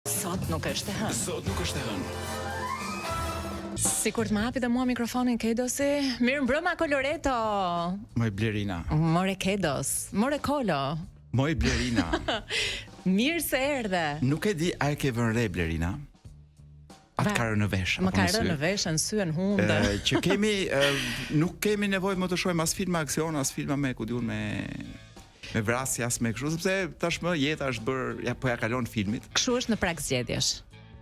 Sot nuk është e hënë. Sot nuk është e hënë. Sikur të më hapi dhe mua mikrofonin Kedosi. Mirë mbrëma Koloreto. Moj Blerina. More Kedos. More Kolo. Moj Blerina. Mirë se erdhe. Nuk e di a e ke vënë re Blerina? Atë ka rënë në vesh. Më ka rënë në vesh, në sy, në hundë. Që kemi nuk kemi nevojë më të shohim as filma aksion, as filma me ku diun me vrasje as me kështu, sepse tashmë jeta është bërë po ja kalon filmit. Kështu është në prag zgjedhjesh.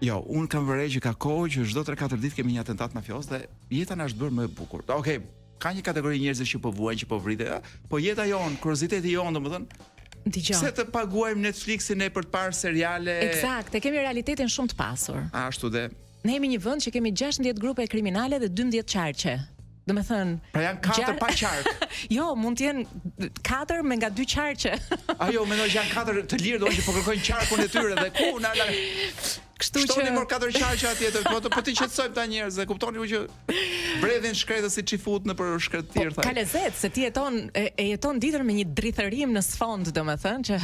Jo, unë kam vërej që ka kohë që çdo 3-4 ditë kemi një atentat mafios dhe jeta na është bërë më e bukur. Okej, ka një kategori njerëzish që po vuajnë, që po vriten, po jeta jon, kurioziteti jon, domethënë, Dgjoj. pse të paguajmë Netflixin për të parë seriale? Eksakt, e kemi realitetin shumë të pasur. Ashtu dhe Ne jemi një vend që kemi 16 grupe kriminale dhe 12 qarqe. Do me thënë... pra janë 4 pa qark. Jo, mund t'jenë 4 me nga 2 qarqe. Ajo, mendoj që janë 4 të lirë, do që po kërkojnë qarkun e tyre dhe ku na la. Kështu që Shtoni mor 4 qarqe atjetër, po ti qetësojmë ta njerëz dhe kuptoni ju që bredhin shkretës si çifut në për shkretë të tjerë. Ka lezet, se ti jeton ditën me një drithërim në sfond, domethënë, që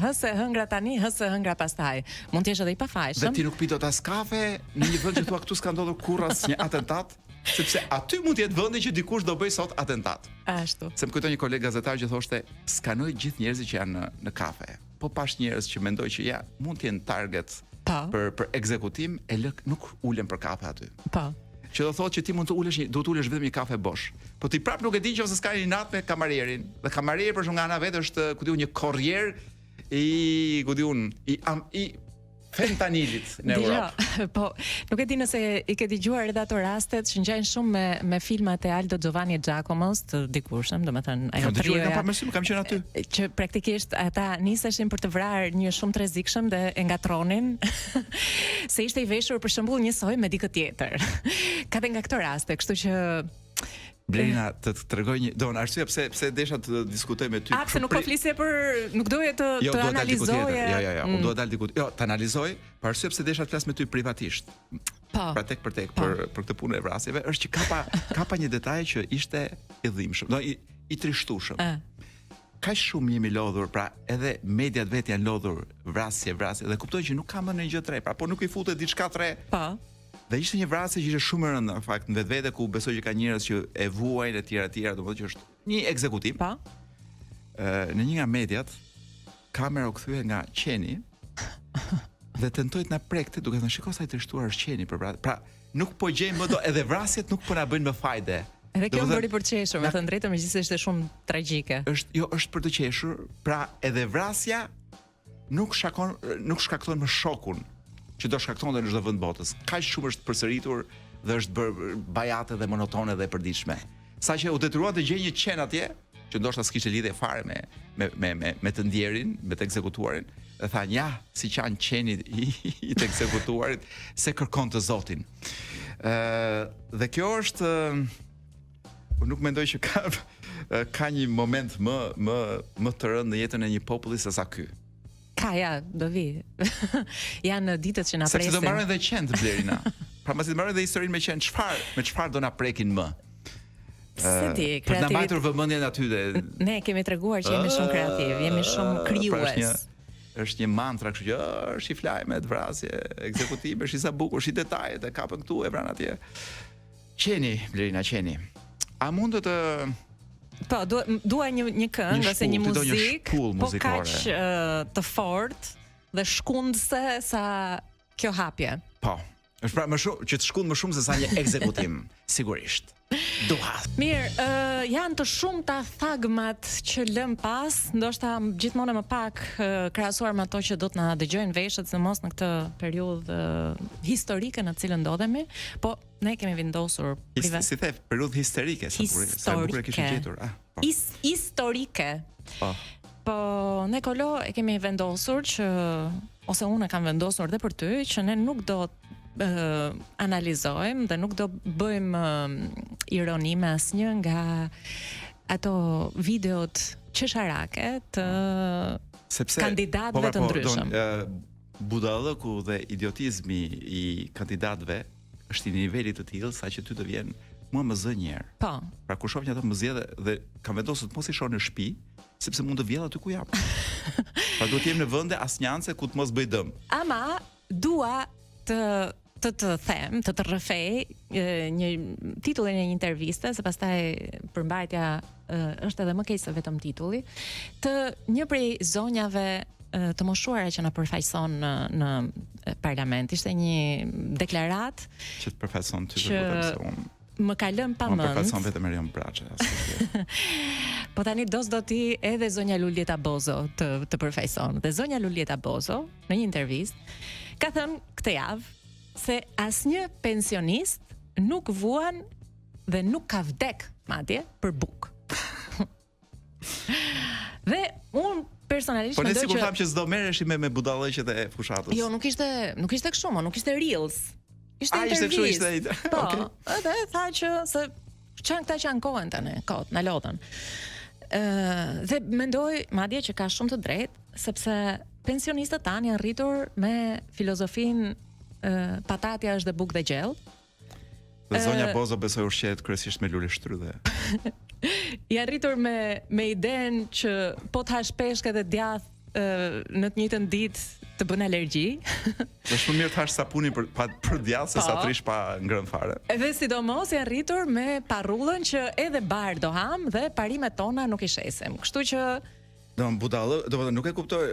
hëse hëngra tani, hëse hëngra pastaj. Mund të jesh edhe i pafajshëm. Dhe ti nuk pi dot as kafe në një vend që thua këtu s'ka ndodhur kurrë asnjë atentat, sepse aty mund të jetë vendi që dikush do bëj sot atentat. Ashtu. Se më kujton një koleg gazetar që thoshte, skanoj gjithë njerëzit që janë në kafe. Po pash njerëz që mendoj që ja, mund të jenë target për ekzekutim, nuk ulen për kafe aty. Po. Që do thotë që ti mund të ulesh, do të ulesh vetëm një kafe bosh. Po ti prap nuk e di nëse s'ka një natë me kamarierin. Dhe kamarieri për shkak nga ana vetë është, ku diun, një korrier i, ku diun, i fentanilit në Europë. Po, nuk e di nëse i ke dëgjuar edhe ato rastet që ngjajnë shumë me filmat e Aldo Giovanni Giacomos të dikurshëm, domethënë ajo trioja. Kam përmesim, kam qenë aty. Që praktikisht ata niseshin për të vrarë një shumë të rrezikshëm dhe e ngatronin se ishte i veshur për shembull njësoj me dikë tjetër. Ka dhe nga këto raste, kështu që Blerina, të tregoj një, arsyeja pse desha të diskutoj me ty. Pse nuk po flisje nuk doje të analizoje. Jo, unë do të dal diku. Jo, të analizoj, për arsye pse desha të flas me ty privatisht. Po. Pra tek për tek për këtë punë e vrasjeve, është që ka pa një detaj që ishte i dhimbshëm, i trishtueshëm. Kaq shumë jemi lodhur, pra edhe mediat vetë janë lodhur vrasje dhe kuptoj që nuk ka më ndonjë gjë tre, pra po nuk i futet diçka tre. Po. Dhe ishte një vrasje që ishte shumë e rëndë në fakt, në vetvete ku besoj që ka njerëz që e vuajnë e tjera, domethënë që është një ekzekutim. Po. Në një nga mediat kamera u kthye nga qeni dhe tentoi të na prekte duke thënë shikoj sa i trishtuar është qeni për vrasje. Pra, nuk po gjejmë më do edhe vrasjet nuk po na bëjnë më fajde. Edhe kjo më bëri për të qeshur, me thënë drejtën, megjithëse ishte shumë tragjike. Është për të qeshur, pra edhe vrasja nuk shkakton më shokun që do shkaktonte në çdo vend botës. Kaq shumë është përsëritur dhe është bërë bajate dhe monotone dhe e përditshme. Saqë u detyruan të gjejë një qen atje, që ndoshta s'kishte lidhje fare me të ndjerin, me të ekzekutuarin, dhe thanë ja, si qan qeni i të ekzekutuarit se kërkon të Zotin. Dhe kjo është unë nuk mendoj që ka një moment më të rëndë në jetën e një populli se sa ky. Ka, ja, do vi. Janë ditët që na presin. Se do marrën dhe qenë të Blerina. Pra masi të marrën dhe historinë me qenë, me çfarë do na prekin më? Se ti, për të na mbajtur vëmendjen aty dhe ne kemi treguar që jemi shumë kreativ, jemi shumë krijues. Është një mantra, kështu që është i flajme të vrasje, ekzekutime, është i sa bukur, është i detajet, e kapën këtu, e vran atje. Qeni, Blerina, qeni. A mund të Po, dua një këngë ose një muzikë, po kaq të fortë dhe shkundse sa kjo hapje. Po. Është pra më shumë që të shkund më shumë se sa një ekzekutim, sigurisht. Dua. Mirë, janë të shumta thagmat që lëm pas, ndoshta gjithmonë më pak krahasuar me ato që do të na dëgjojnë veshët, sidomos në këtë periudhë historike në të cilën ndodhemi, po ne kemi vendosur si the, periudhë histerike, sa bukur e kishin gjetur. Historike. Po ne Kolo e kemi vendosur që ose unë e kam vendosur edhe për ty që ne nuk do analizojmë dhe nuk do bëjmë ironi me asnjë nga ato videot qesharake të kandidatëve të ndryshëm. Budallëku dhe idiotizmi i kandidatëve është i nivelit të tillë sa që ty të vjen mua më zë një herë. Po. Pra kur shoh një ato më zgjedhë dhe kam vendosur të mos i shoh në shtëpi, sepse mund të vjedh aty ku jam. Pra duhet jem në vende asnjanse ku të mos bëj dëm. Ama dua të them, të rrëfej një titullin e një interviste, se pastaj përmbajtja është edhe më keq se vetëm titulli, të një prej zonjave të moshuara që na përfaqëson në parlament. Ishte një deklarat që të përfaqëson ty vetëm se unë. Më ka lënë pa mend. Më përfaqëson vetëm Erion Braçe. Po tani do ti edhe zonja Lulieta Bozo të përfaqëson. Dhe zonja Lulieta Bozo në një intervistë ka thënë këtë javë se asnjë pensionist nuk vuan dhe nuk ka vdek madje për bukë. Dhe unë personalisht po ne sikur tham që s'do merreshi me budallëqet e fushatës. Jo, nuk ishte kështu, nuk ishte reels. Ishte intervistë. Ishte kështu. Po, edhe tha që se çan këta që ankohen tani, kot, na lodhen. Dhe mendoj madje që ka shumë të drejtë, sepse pensionistët tanë janë rritur me filozofinë patatja është dhe bukë dhe gjellë. Dhe zonja Bozo besoj ushqehet kryesisht me lule shtrydhe. Janë rritur me idenë që po të hash peshk edhe djath në të njëjtën ditë të bën alergji. Është më mirë të hash sapuni për djath se sa trish pa ngrënë fare. Edhe sidomos janë rritur me parrullën që edhe bar do ham dhe parimet tona nuk i shesim. Kështu që nuk e kuptoj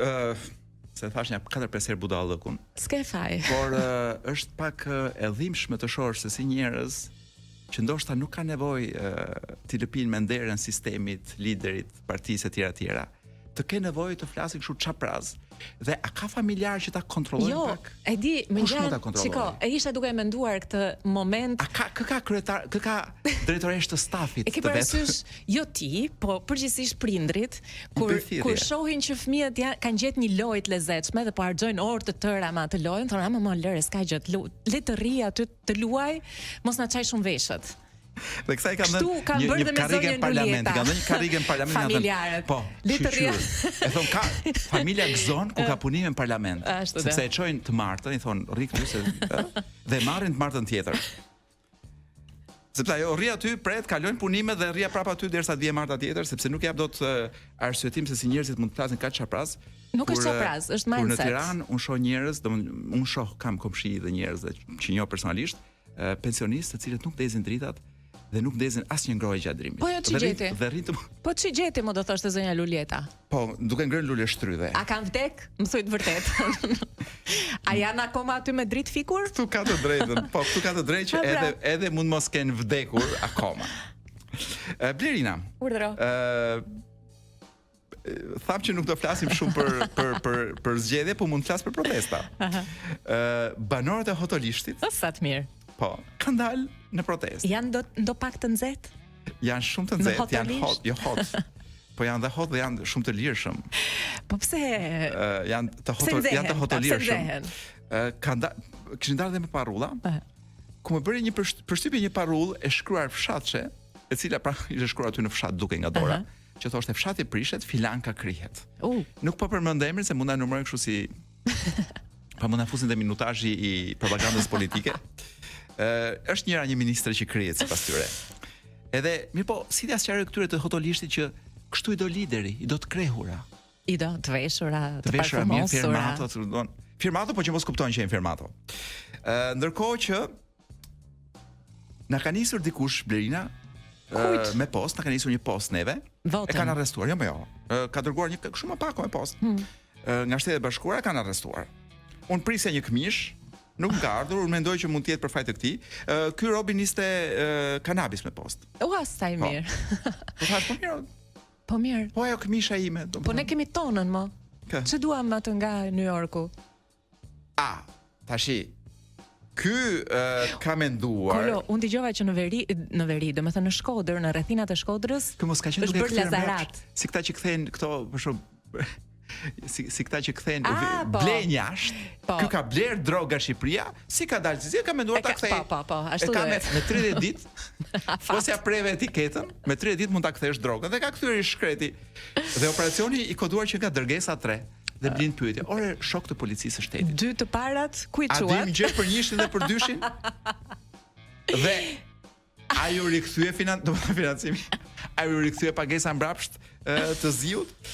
se thash një 4-5 herë budallëkun. S'ke faj. Por është pak e dhimbshme të shohësh se si njerëz që ndoshta nuk ka nevojë t'i lëpin me nderën sistemit, liderit, partisë etj etj. Të ke nevojë të flasin kështu çapraz. Dhe a ka familjar që ta kontrollojnë pak? Jo, e di, më gjatë, shiko, e isha duke menduar këtë moment. A ka kryetar, ka drejtoresh të stafit të vet? E ke parasysh jo ti, po përgjithsisht prindrit, kur shohin që fëmijët kanë gjetë një lojë të lezetshme dhe po harxojnë orë të tëra me atë lojën, thonë ama më lëre s'ka gjë, le të rri aty të luaj, mos na çaj shumë veshët. Dhe kësaj kam dhënë një karrige në parlament, kam dhënë një karrige në parlament. Familjarët. Po, e thon ka familja gëzon ku ka punime në parlament, sepse e çojnë të martën, i thon rri këtu se dhe marrin të martën tjetër. Sepse ajo rri aty, pret, kalojnë punime dhe rria prapë aty derisa të vijë marta tjetër, sepse nuk jap dot arsyetim se si njerëzit mund të flasin kaq çapraz. Nuk është çapraz, është mindset. Kur në Tiranë unë shoh njerëz, unë shoh kam komshi dhe njerëz që njoh personalisht, pensionistë të cilët nuk ndezin dritat dhe nuk ndezin asnjë ngrohje gjatë drimit. Po jo ç'i gjeti. Po ç'i gjeti më do thoshte zonja Lulieta. Po, duke ngrënë lule shtrydhe. A kanë vdek? Më thuaj të vërtet. A janë akoma aty me dritë fikur? Ktu ka të drejtën. Po, ktu ka të drejtë që edhe mund mos kenë vdekur akoma. Blerina. Urdhëro. Tham që nuk do flasim shumë për zgjedhje, po mund të flas për protesta. Banorët e Hotolishtit. Sa të mirë. Po, kanë dalë në protestë. Janë do pak të nxehtë? Janë shumë të nxehtë, janë hot, jo hot. Po janë dhe hot dhe janë shumë të lirshëm. Po pse? Janë të hotolirshëm. Kishin dalë dhe me parrulla. Ku më bëri një përshtypje një parrullë e shkruar fshatshë, e cila pra ishte shkruar aty në fshat duke nga dora, që thoshte fshati prishet, Filanka krihet. Nuk po përmend emrin se mund ta numërojmë kështu si pa mund ta fusin te minutazhi i propagandës politike. Është një ministre që krihet sipas tyre. Edhe mirë po, si t'ia sqaroj këtyre të Hotolishtit që kështu i do lideri, i do të krehura. I do të veshura, të parfumosura. Firmato, po që mos kuptojnë që janë firmato. Ndërkohë që na ka nisur dikush Blerina me post, na ka nisur një post neve. E kanë arrestuar, jo. Ka dërguar një shumë më pak me post. Nga Shtetet e Bashkuara kanë arrestuar. Unë prisja një këmish, nuk ka ardhur, unë mendoj që mund të jetë për fat të këtij. Ky robi niste kanabis me post. Ua, sa i mirë. Po thash po mirë. Po mirë. Po ajo këmisha ime. Po ne kemi tonën më. Çe duam atë nga New Yorku? Tashi. Ky ka menduar. Kolo, unë dëgjova që në veri, domethënë në Shkodër, në rrethinat e Shkodrës. Ky mos ka qenë duke bërë lazarat. Si këta që kthejnë këto për shumë si këta që kthejnë blen jashtë. Ky ka bler droga në Shqipëria, si ka dalë, si ka menduar ta kthej. Po, ashtu do. Me 30 ditë. Ose ja preve etiketën, me 30 ditë mund ta kthesh drogën dhe ka kthyer i shkreti. Dhe operacioni i koduar që nga dërgesa 3 dhe blind pyetje. Ore, shok të policisë së shtetit. 2 të parat ku i çuat? A dim gjë për njëshin dhe për dyshin? Dhe a ju rikthye financimi? A ju rikthye pagesa mbrapsht të zgjut?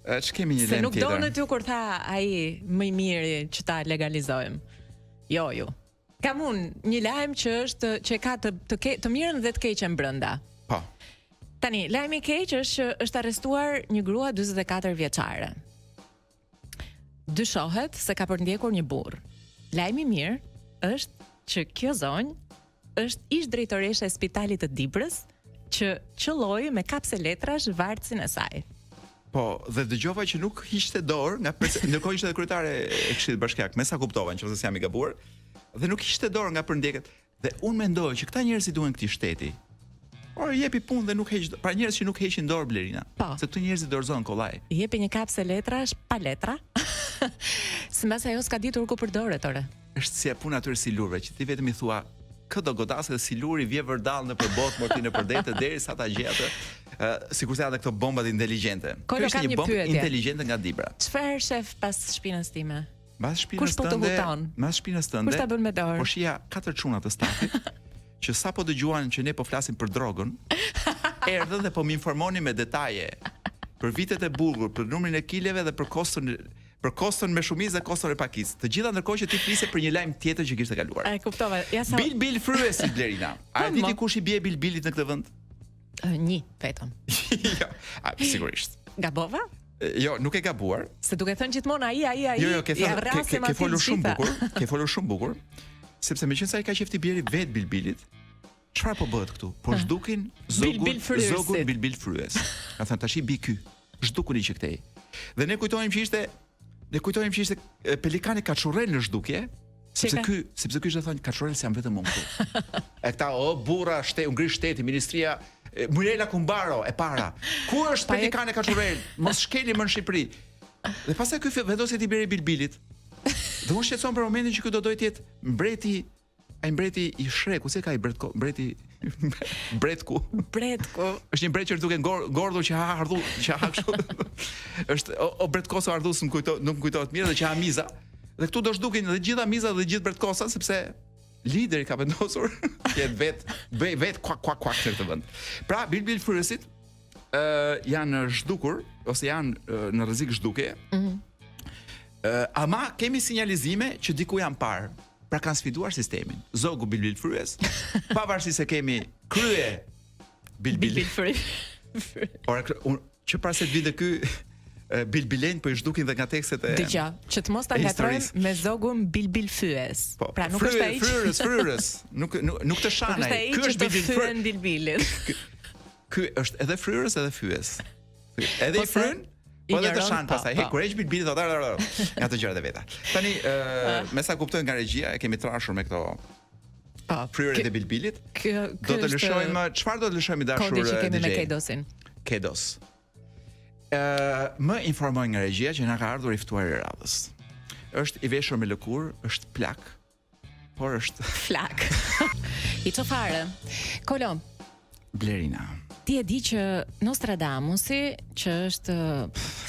Ç'kemi një Se lajm nuk tjetër. donë ty kur tha ai më i miri që ta legalizojmë. Jo, ju. Kam unë një lajm që është që ka të mirën dhe të keqen brenda. Po. Tani, lajmi i keq është që është arrestuar një grua 44 vjeçare. Dyshohet se ka përndjekur një burr. Lajmi i mirë është që kjo zonjë është ish drejtoreshe e Spitalit të Dibrës që qëlloi me kapse letrash vartësin e saj. Po, dhe dëgjova që nuk hiqte dorë nga ndërkohë ishte kryetare e Këshillit Bashkiak, me sa kuptova, nëse jam i gabuar, dhe nuk hiqte dorë nga përndjekët. Dhe unë mendoj që këta njerëz i duhen këtij shteti. Por jepi punë dhe nuk heq, pra njerëz që nuk heqin dorë Blerina. Po. Se këto njerëz i dorëzon kollaj. Jepi një kapse letrash pa letra. Sipas ajo s'ka ditur ku përdoret ore. Është si e puna atyre silurëve, që ti vetëm i thua këto godase dhe siluri vje vërdall në përbot morti në përdete derisa ta gjej atë. Sikur se edhe këto bombat inteligjente. Kjo është një bombë pyetje inteligjente nga Dibra. Çfarë shef pas shpinës time? Mbas Kush shpinës po të tënde, huton? mbas shpinës tënde. Kush ta bën me dorë? Po shija 4 çuna të stafit që sapo dëgjuan që ne po flasim për drogën, erdhën dhe po më informonin me detaje për vitet e burgut, për numrin e kileve dhe për koston me shumicë dhe koston e pakicë. Të gjitha ndërkohë që ti flise për një lajm tjetër që kishte kaluar. E kuptova. Ja sa Bil Fryesi Blerina. A e di ti kush i bie Bilit në këtë vend? një vetëm. Jo, sigurisht. Gabova? Jo, nuk e gabuar. Se duke thënë gjithmonë ai. Jo, ke folur shumë bukur, ke folur shumë bukur, sepse meqenëse ai ka qefti bjeri vet Bilit, çfarë po bëhet këtu? Po zhdukin zogun Bil Fryes. Ka thënë tash i bi ky. Zhdukuni që këtej. Dhe ne kujtojmë që ishte pelikani Kaçurrel në zhdukje, sepse ky ishte thënë Kaçurrel jam vetëm unë këtu. E këta burra ngri shteti, ministria Murela Kumbaro e para. Ku është pelikani Kaçurrel? Mos shkeni më në Shqipëri. Dhe pastaj ky vendosi ti bjeri Bilit. Dhe unë shqetëson për momentin që ky do dojë të jetë mbreti i Shreku, se ka i Bretku. Bretku. Është një mbret që duke ngordhur që ha ardhu, që ha kështu. Është o Bretkoso ardhus nuk më kujtohet mirë dhe që ha miza. Dhe këtu do zhdukin dhe gjitha miza dhe gjithë Bretkosa sepse lideri ka vendosur që vet kuak në këtë vend. Pra Bil Fryesit janë zhdukur ose janë në rrezik zhdukje. Ama kemi sinjalizime që diku janë parë. Pra kanë sfiduar sistemin. Zogu Bil Fryes, pavarësisht se kemi krye Bil Fryes. Ora që para se të vinte ky Bilbilen po i zhdukin dhe nga tekstet e Dëgjoj, që të mos ta ngatrojmë me zogun Bil Fryes. Pra nuk është ai. Fryrës. Nuk të shanaj. Ky është Bilbilit. Ky është edhe Fryrës edhe Fyes. Edhe i fryn, po edhe të shan pastaj. He, kur heq Bilbilit nga të gjërat e veta. Tani, me sa kuptoj nga regjia, e kemi trashur me këto Fryeret e Bilbilit. Do të lëshojmë, çfarë do të lëshojmë i dashur DJ? Kodi që kemi me Kedosin. Kedos. Më informoj nga regjia që na ka ardhur i ftuar i radhës. Është i veshur me lëkurë, është plak, por është flak. I çfarë? Kolom. Blerina. Ti e di që Nostradamusi, që është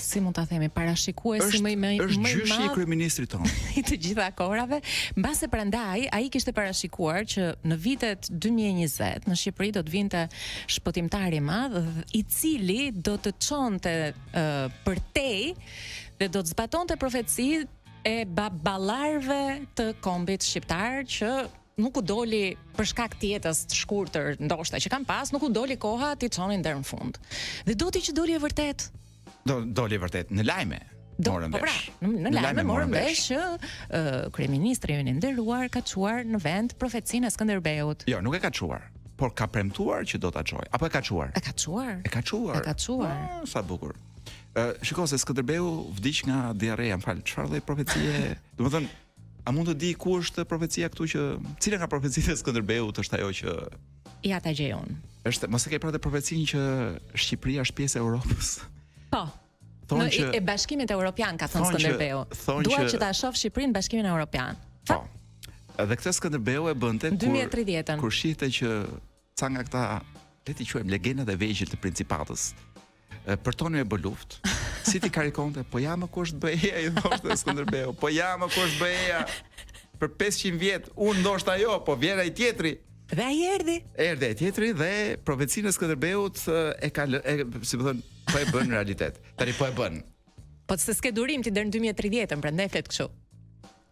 si mund ta themi, parashikuesi më i madh, është gjyshi i kryeministrit tonë i të gjitha kohërave, mbase prandaj ai kishte parashikuar që në vitet 2020 në Shqipëri do të vinte shpëtimtar i madh i cili do të çonte përtej dhe do të zbatonte profecitë e baballarëve të kombit shqiptar që nuk u doli për shkak të jetës të shkurtër ndoshta që kanë pas, nuk u doli koha ti çonin deri në fund. Dhe do ti që doli e vërtet. Doli e vërtet në lajme. Morën vesh. Në lajme morën vesh që kryeministri i nderuar ka çuar në vend profecinë e Skënderbeut. Jo, nuk e ka çuar, por ka premtuar që do ta çojë. Apo e ka çuar? E ka çuar. E ka çuar. Sa bukur. Shikoj se Skënderbeu vdiq nga diarrea, m'fal, çfarë lloj profecie? Domethënë, a mund të di ku është profecia këtu që cila nga profecitë e Skënderbeut është ajo që ja ta gjej unë. Është, mos e ke pranë profecinë që Shqipëria është pjesë e Europës. Po. Thonë që e Bashkimit Evropian ka thënë Skënderbeu. Dua që ta shoh Shqipërinë në Bashkimin Evropian. Po. Dhe këtë Skënderbeu e bënte 2030-ën. Kur shihte që ca nga këta, le t'i quajmë legendat e vegjël të Principatës, për tonë e bë luftë. Si ti karikonte, po ja më kush bëheja i thoshte Skënderbeu, po ja më kush bëheja për 500 vjet, unë ndoshta jo, po vjen ai tjetri. Dhe ai erdhi. Erdhi ai tjetri dhe profecinë e Skënderbeut si më thon, po e bën në realitet. Tani po e bën. Po se s'ke durim ti deri në 2030, prandaj flet kështu.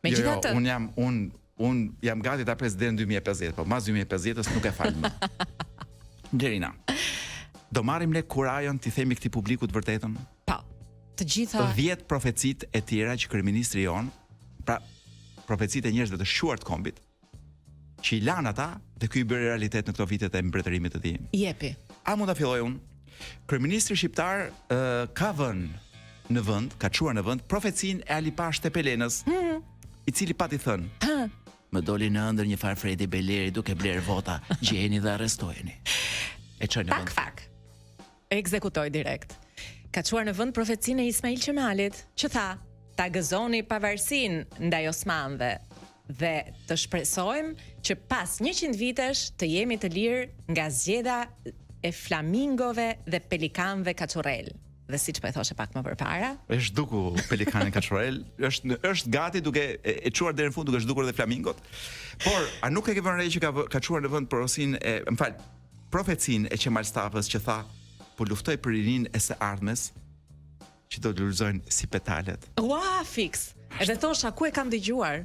Megjithatë, un jam gati ta pres deri në 2050, po mas 2050-s nuk e fal më. Gjerina. Do marrim ne kurajon ti themi këtij publiku të vërtetën? Po. Të gjitha 10 profecit e tjera që kryeministri jon, pra profecit e njerëzve të shquar të kombit, që i lan ata dhe ky i bëri realitet në këto vitet e mbretërimit të tij. Jepi. A mund ta filloj unë? Kryeministri shqiptar ka vënë në vend, ka çuar në vend profecinë e Alipash Tepelenës, i cili pati thënë: "Më doli në ëndër një far Fredi Beleri duke bler vota, gjeni dhe arrestojeni." E çoi në vend. Fak. E ekzekutoi direkt. Ka çuar në vend profecinë e Ismail Qemalit, që tha: "Ta gëzoni pavarësinë ndaj osmanëve dhe të shpresojmë që pas 100 vitesh të jemi të lirë nga zgjedhja e flamingove dhe pelikanëve kaçurrel." Dhe siç po e thoshe pak më përpara, është duku pelikanin kaçurrel, është gati duke e çuar deri në fund duke zhdukur edhe flamingot. Por a nuk e ke vënë re që ka çuar në vend porosin e, profecinë e Qemal Stafës që tha: "Po luftoj për rinin e së ardhmes që do të lulëzojnë si petalet." ua, fix. Edhe thosha ku e kam dëgjuar.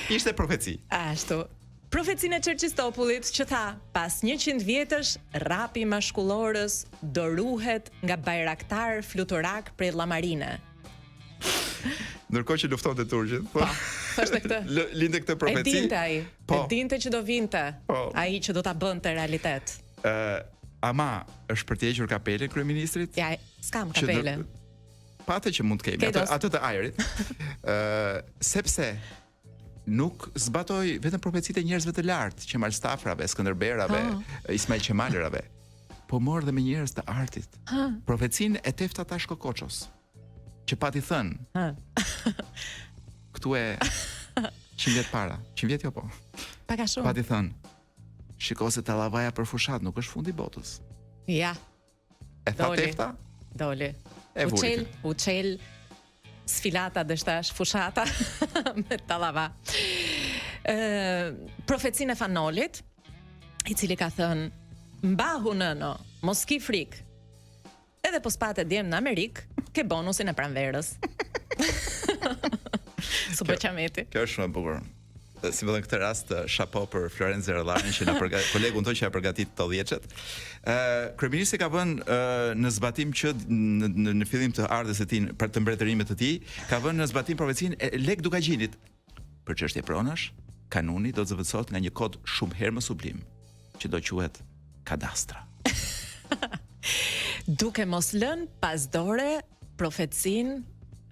Ishte profeci. Ashtu. Profecinë e Çerçistopullit që tha: "Pas 100 vjetësh, rapi mashkullorës do ruhet nga bajraktar fluturak prej llamarine." Ndërkohë që luftonte turqit. Po, thoshte këtë. Linte këtë profeci. E dinte ai. Po. E dinte që do vinte. Po. Ai që do ta bënte realitet. Ama është për të hequr kapele kryeministrit? Ja, s'kam kapele. Patë që mund të kemi atë të ajrit. Sepse nuk zbatoi vetëm profecitë e njerëzve të lartë, Qemal Stafrave, Skënderberave, Ismail Qemalërave, po mor dhe me njerëz të artit. Profecinë e Tefta Tash Kokoços, që pati thënë. Këtu e 100 vjet para, 100 vjet jo po. Pak a shumë. Pati thënë: "Shiko se tallavaja për fushat nuk është fundi i botës." Ja. E tha Tefta? Doli. E vuri. U çel sfilata dështash fushata me tallava. Profecinë e Fanolit, i cili ka thënë: "Mbahu nëno, mos ki frik. Edhe po spate djem në Amerikë, ke bonusin e pranverës." Super çameti. Kjo është shumë e bukur. Si më thënë këtë rast, chapeau për Florencë Zerëllarin që na kolegun tonë që na përgatit të 10-çet. Kryeministri ka vënë në zbatim që në fillim të ardhes së tij për të mbretërimit të tij, ka vënë në zbatim profecinë e Lek Dukagjinit. Për çështje pronash, kanuni do të zëvendësohet nga një kod shumë herë më sublim, që do quhet kadastra. Duke mos lënë pas dore profecinë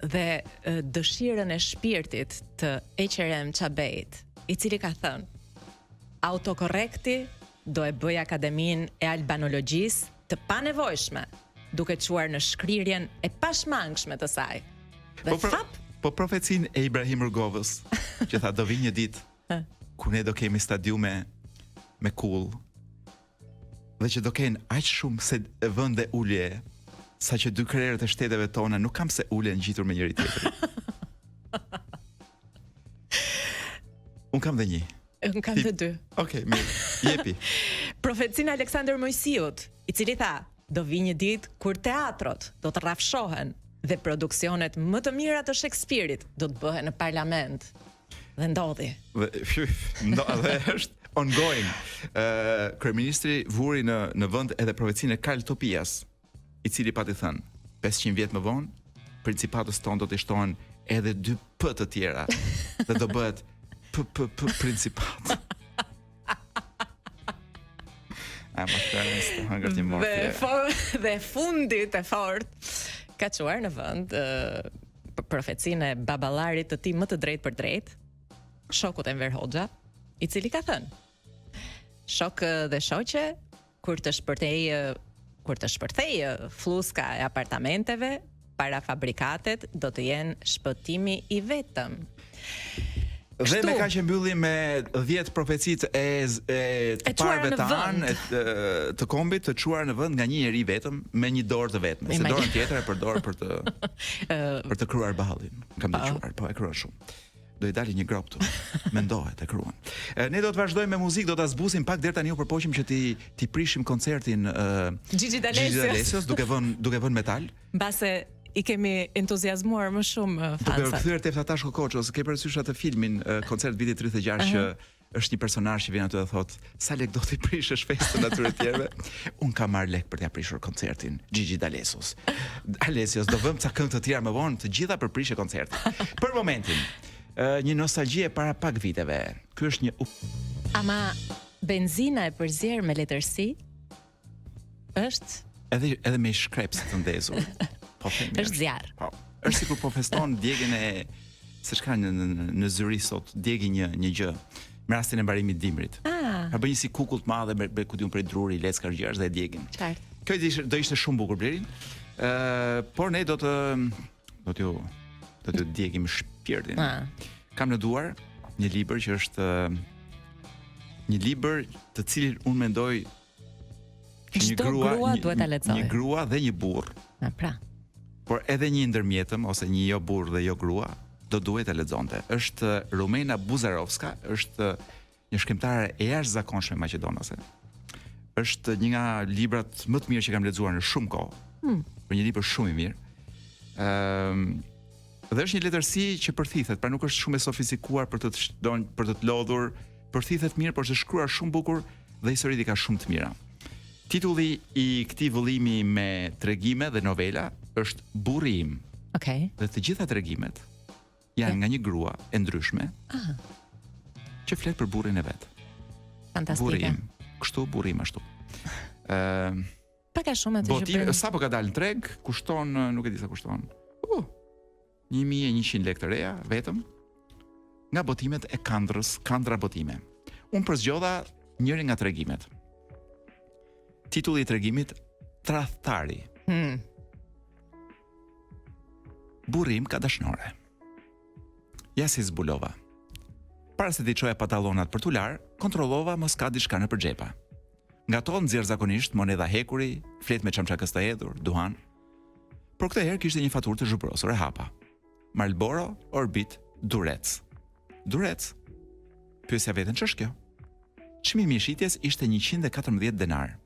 dhe dëshirën e shpirtit të Eqerem Çabeit, i cili ka thënë: "Autokorrekti do e bëj Akademinë e Albanologjisë të panevojshme, duke çuar në shkrirjen e pashmangshme të saj." Dhe po profecinë e Ibrahim Rgovës, që tha do vi një ditë ku ne do kemi stadiume me kull, dhe që do kenë aq shumë se vende ulje, sa që dy krerët e shteteve tona nuk kam se ule ngjitur me njëri tjetrin. Unë kam dhe një. Unë kam dhe dy. Okej, mirë. Jepi. Profecinë Aleksandër Mojsiut, i cili tha: "Do vi një ditë kur teatrot do të rrafshohen dhe produksionet më të mira të Shakespeare-it do të bëhen në parlament." Dhe ndodhi. Dhe është ongoing. Kryeministri vuri në vend edhe profecinë e Karl Topias, i cili pati thënë: 500 vjet më vonë, principatës tonë do të shtohen edhe 2 p të tjera dhe do bëhet principat. Dhe fundit e fort ka çuar në vend profecinë e baballarit të tij më të drejtë për drejtë, shokut Enver Hoxha, i cili ka thënë: "Shok dhe shoqe, kur të shpërthejë fluska e apartamenteve, para fabrikatet do të jenë shpëtimi i vetëm." Dhe me ka që mbyllim me 10 profecit e parëve të anë të kombit të çuar në vend nga një njeri vetëm me një dorë të vetme. Se dorën tjetër e përdor për të kryuar ballin. Kam dëgjuar, po e kryen shumë. Do i dali një grop këtu. Mendohet e kruan. Ne do të vazhdojmë me muzikë, do ta zbusim pak deri tani u përpoqim që ti prishim koncertin Gigi D'Alessios duke vënë metal. Mbase i kemi entuziazmuar më shumë Duke fansat. kthyer te Fatash Kokoços, ke parasysh atë filmin koncert vitit 36 që është një personazh që vjen aty dhe thot, sa lek do t'i prishësh festën atyre të tjerëve? Un kam marr lek për t'ia prishur koncertin Gigi D'Alessios. Alessios, do vëm ca këngë të tjera më vonë, të gjitha për prishje koncertin. Për momentin, një nostalgji e para pak viteve. Ky është një Ama benzina e përzier me letërsi është edhe me shkrep të ndezur. Po themi. Është zjarr. Po. Është sikur po feston djegjen e se çka në zyri sot, djegi një gjë me rastin e mbarimit dimrit. Ka bërë një si kukull të madhe me ku diun prej druri, leckar gjërash dhe e djegin. Qartë. Kjo do ishte shumë bukur Blerin. Por ne do t'ju djegim shpirtin. Kam në duar një libër që është një libër të cilin unë mendoj që Çdo grua duhet ta lexojë. Një grua dhe një burr. Pra. Por edhe një ndërmjetëm ose një jo burr dhe jo grua do duhet ta lexonte. Është Rumena Buzarovska, është një shkrimtare e jashtëzakonshme maqedonase. Është një nga librat më të mirë që kam lexuar në shumë kohë. Për një libër shumë i mirë. Dhe është një letërsi që përthithet, pra nuk është shumë e sofistikuar për të lodhur, përthithet mirë, por është shkruar shumë bukur dhe historitë i ka shumë të mira. Titulli i këtij vëllimi me tregime dhe novela është Burri im. Okej. Dhe të gjitha tregimet janë nga një grua e ndryshme. Që flet për burrin e vet. Fantastike. Burri im, kështu burri im ashtu. Pak a shumë atë që sapo ka dalë në treg, kushton, nuk e di sa kushton. 1100 lekë të reja vetëm nga botimet e Kandrës, Kandra Botime. Unë përzgjodha njërin nga tregimet. Titulli i tregimit Tradhtari. Burri im ka dashnore. Ja si zbulova. Para se t'i çoja patallonat për t'u lar, kontrollova mos ka diçka në përxhepa. Nga to nxjerr zakonisht monedha hekuri, flet me çamçakës të hedhur, duhan. Por këtë herë kishte një faturë të zhubrosur e hapa. Marlboro, Orbit, Durec. Durec? Pyesja veten ç'është kjo? Çmimi i shitjes ishte 114 denar.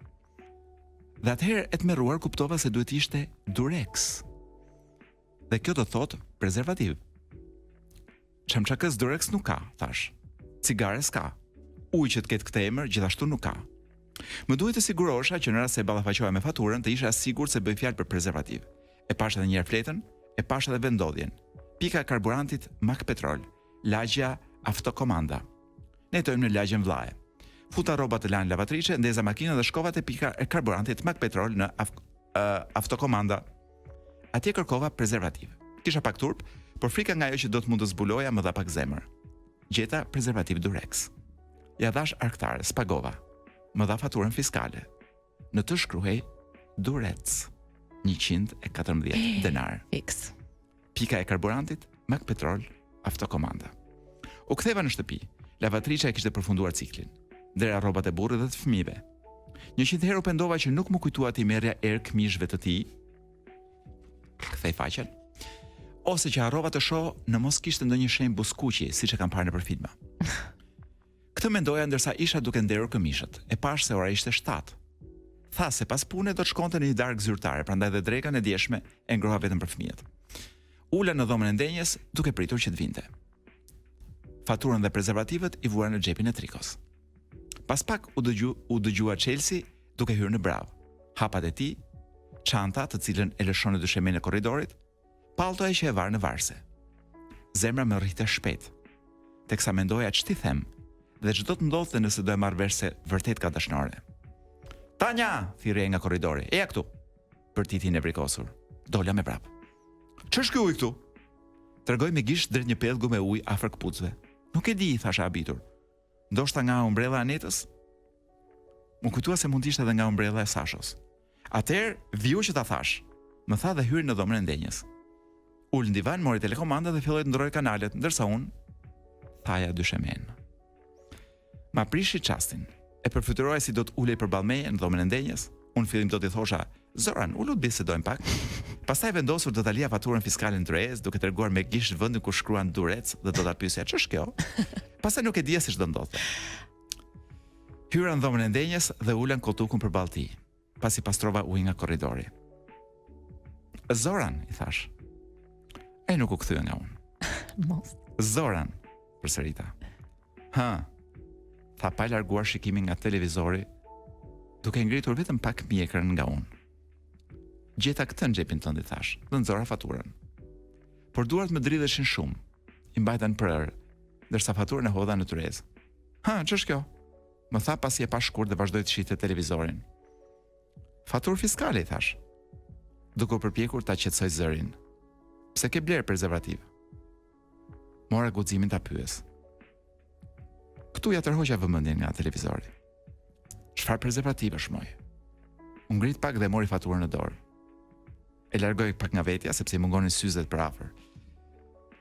Dhe atëherë e tmerruar kuptova se duhet ishte Durex. Dhe kjo do thotë prezervativ. Çamçakës Durex nuk ka, thash. Cigare s'ka. Ujë që të ketë këtë emër gjithashtu nuk ka. Më duhet të sigurohesha që në rast se ballafaqoja me faturën të isha sigurt se bëj fjalë për prezervativ. E pash edhe një herë fletën, e pash edhe vendodhjen. Pika e karburantit Mak Petrol, lagja Autokomanda. Ne tojmë në lagjen Vllaje. Futa rrobat të lanë lavatriçe, ndeza makinën dhe shkova te pika e karburantit Mak Petrol në Autokomanda. Atje kërkova prezervativ. Kisha pak turp, por frika nga ajo që do të mund të zbuloja më dha pak zemër. Gjeta prezervativ Durex. Ja dhash arktare, spagova. Më dha faturën fiskale. Në të shkruhej Durec. 114 denar. Fix. Pika e karburantit, Mak Petrol, Autokomanda. U ktheva në shtëpi. Lavatriçja e kishte përfunduar ciklin. Ndera rrobat e burrit dhe të fëmijëve. 100 herë u pendova që nuk më kujtua ti merrja erk mishëve të tij. Kthej faqen. Ose që harrova të shoh në mos kishte ndonjë shenjë buskuqi, siç e kam parë nëpër filma. Këtë mendoja ndërsa isha duke nderur këmishët. E pash se ora ishte 7. Tha se pas pune do të shkonte në një darkë zyrtare, prandaj dhe drekën e djeshme e ngroha vetëm për fëmijët. Ula në dhomën e ndenjes duke pritur që të vinte. Faturën dhe prezervativet i vura në xhepin e trikos. Pas pak u dëgjua Chelsea duke hyrë në brav. Hapat e tij, çanta të cilën e lëshon në dyshemen e korridorit, palltoja që e var në varse. Zemra më rrite shpejt. Teksa mendoja ç'ti them, dhe çdo të ndodhte nëse do e marr vesh se vërtet ka dashnore. Tanja, thirrje nga korridori. Eja këtu. Përtiti nevrikosur. Dola me prap. Ç'është ky ujë këtu? Tregoj me gisht drejt një pellgu me ujë afër kputucëve. Nuk e di, thasha habitur. Ndoshta nga umbrella e Anetës? Më kujtua se mund të ishte edhe nga umbrella e Sashos. Atëherë, viu që ta thash. Më tha dhe hyri në dhomën e ndenjes. Ul në divan, mori telekomanda dhe filloi të ndroi kanalet, ndërsa unë thaja dyshemen. Ma prishi çastin. E përfituroja si do të ulej përballë meje në dhomën e ndenjes. Unë fillim do t'i thosha, Zoran, ulu të bisedojmë pak. Pastaj vendosur do ta lija faturën fiskale në Durec, duke treguar me gisht vendin ku shkruan Durec dhe do ta pyesja ç'është kjo. Pastaj nuk e dija se ç'do ndodhte. Hyra në dhomën e ndenjes dhe ula në koltukun përballë tij. Pasi pastrova ujë nga korridori. Zoran, i thash. Ai nuk u kthye nga unë. Mos. Zoran, përsërita. Tha pa larguar shikimin nga televizori, duke ngritur vetëm pak mjekrën nga unë. Gjeta këtë në xhepin tënd, i thash, dhe nxora faturën. Por duart më dridheshin shumë, i mbajta në prerë, ndërsa faturën e hodha në tyrezë. Ç'është kjo? Më tha pasi e pa shkurt dhe vazhdoi të shihte televizorin. Faturë fiskale, i thash, duke u përpjekur ta qetësoj zërin. Pse ke bler prezervativ? Mora guximin ta pyes. Këtu ja tërhoqja vëmendjen nga televizori. Çfarë prezervativesh, moj? U ngrit pak dhe mori faturën në dorë. E largoi pak nga vetja sepse i mungonin syzet për afër.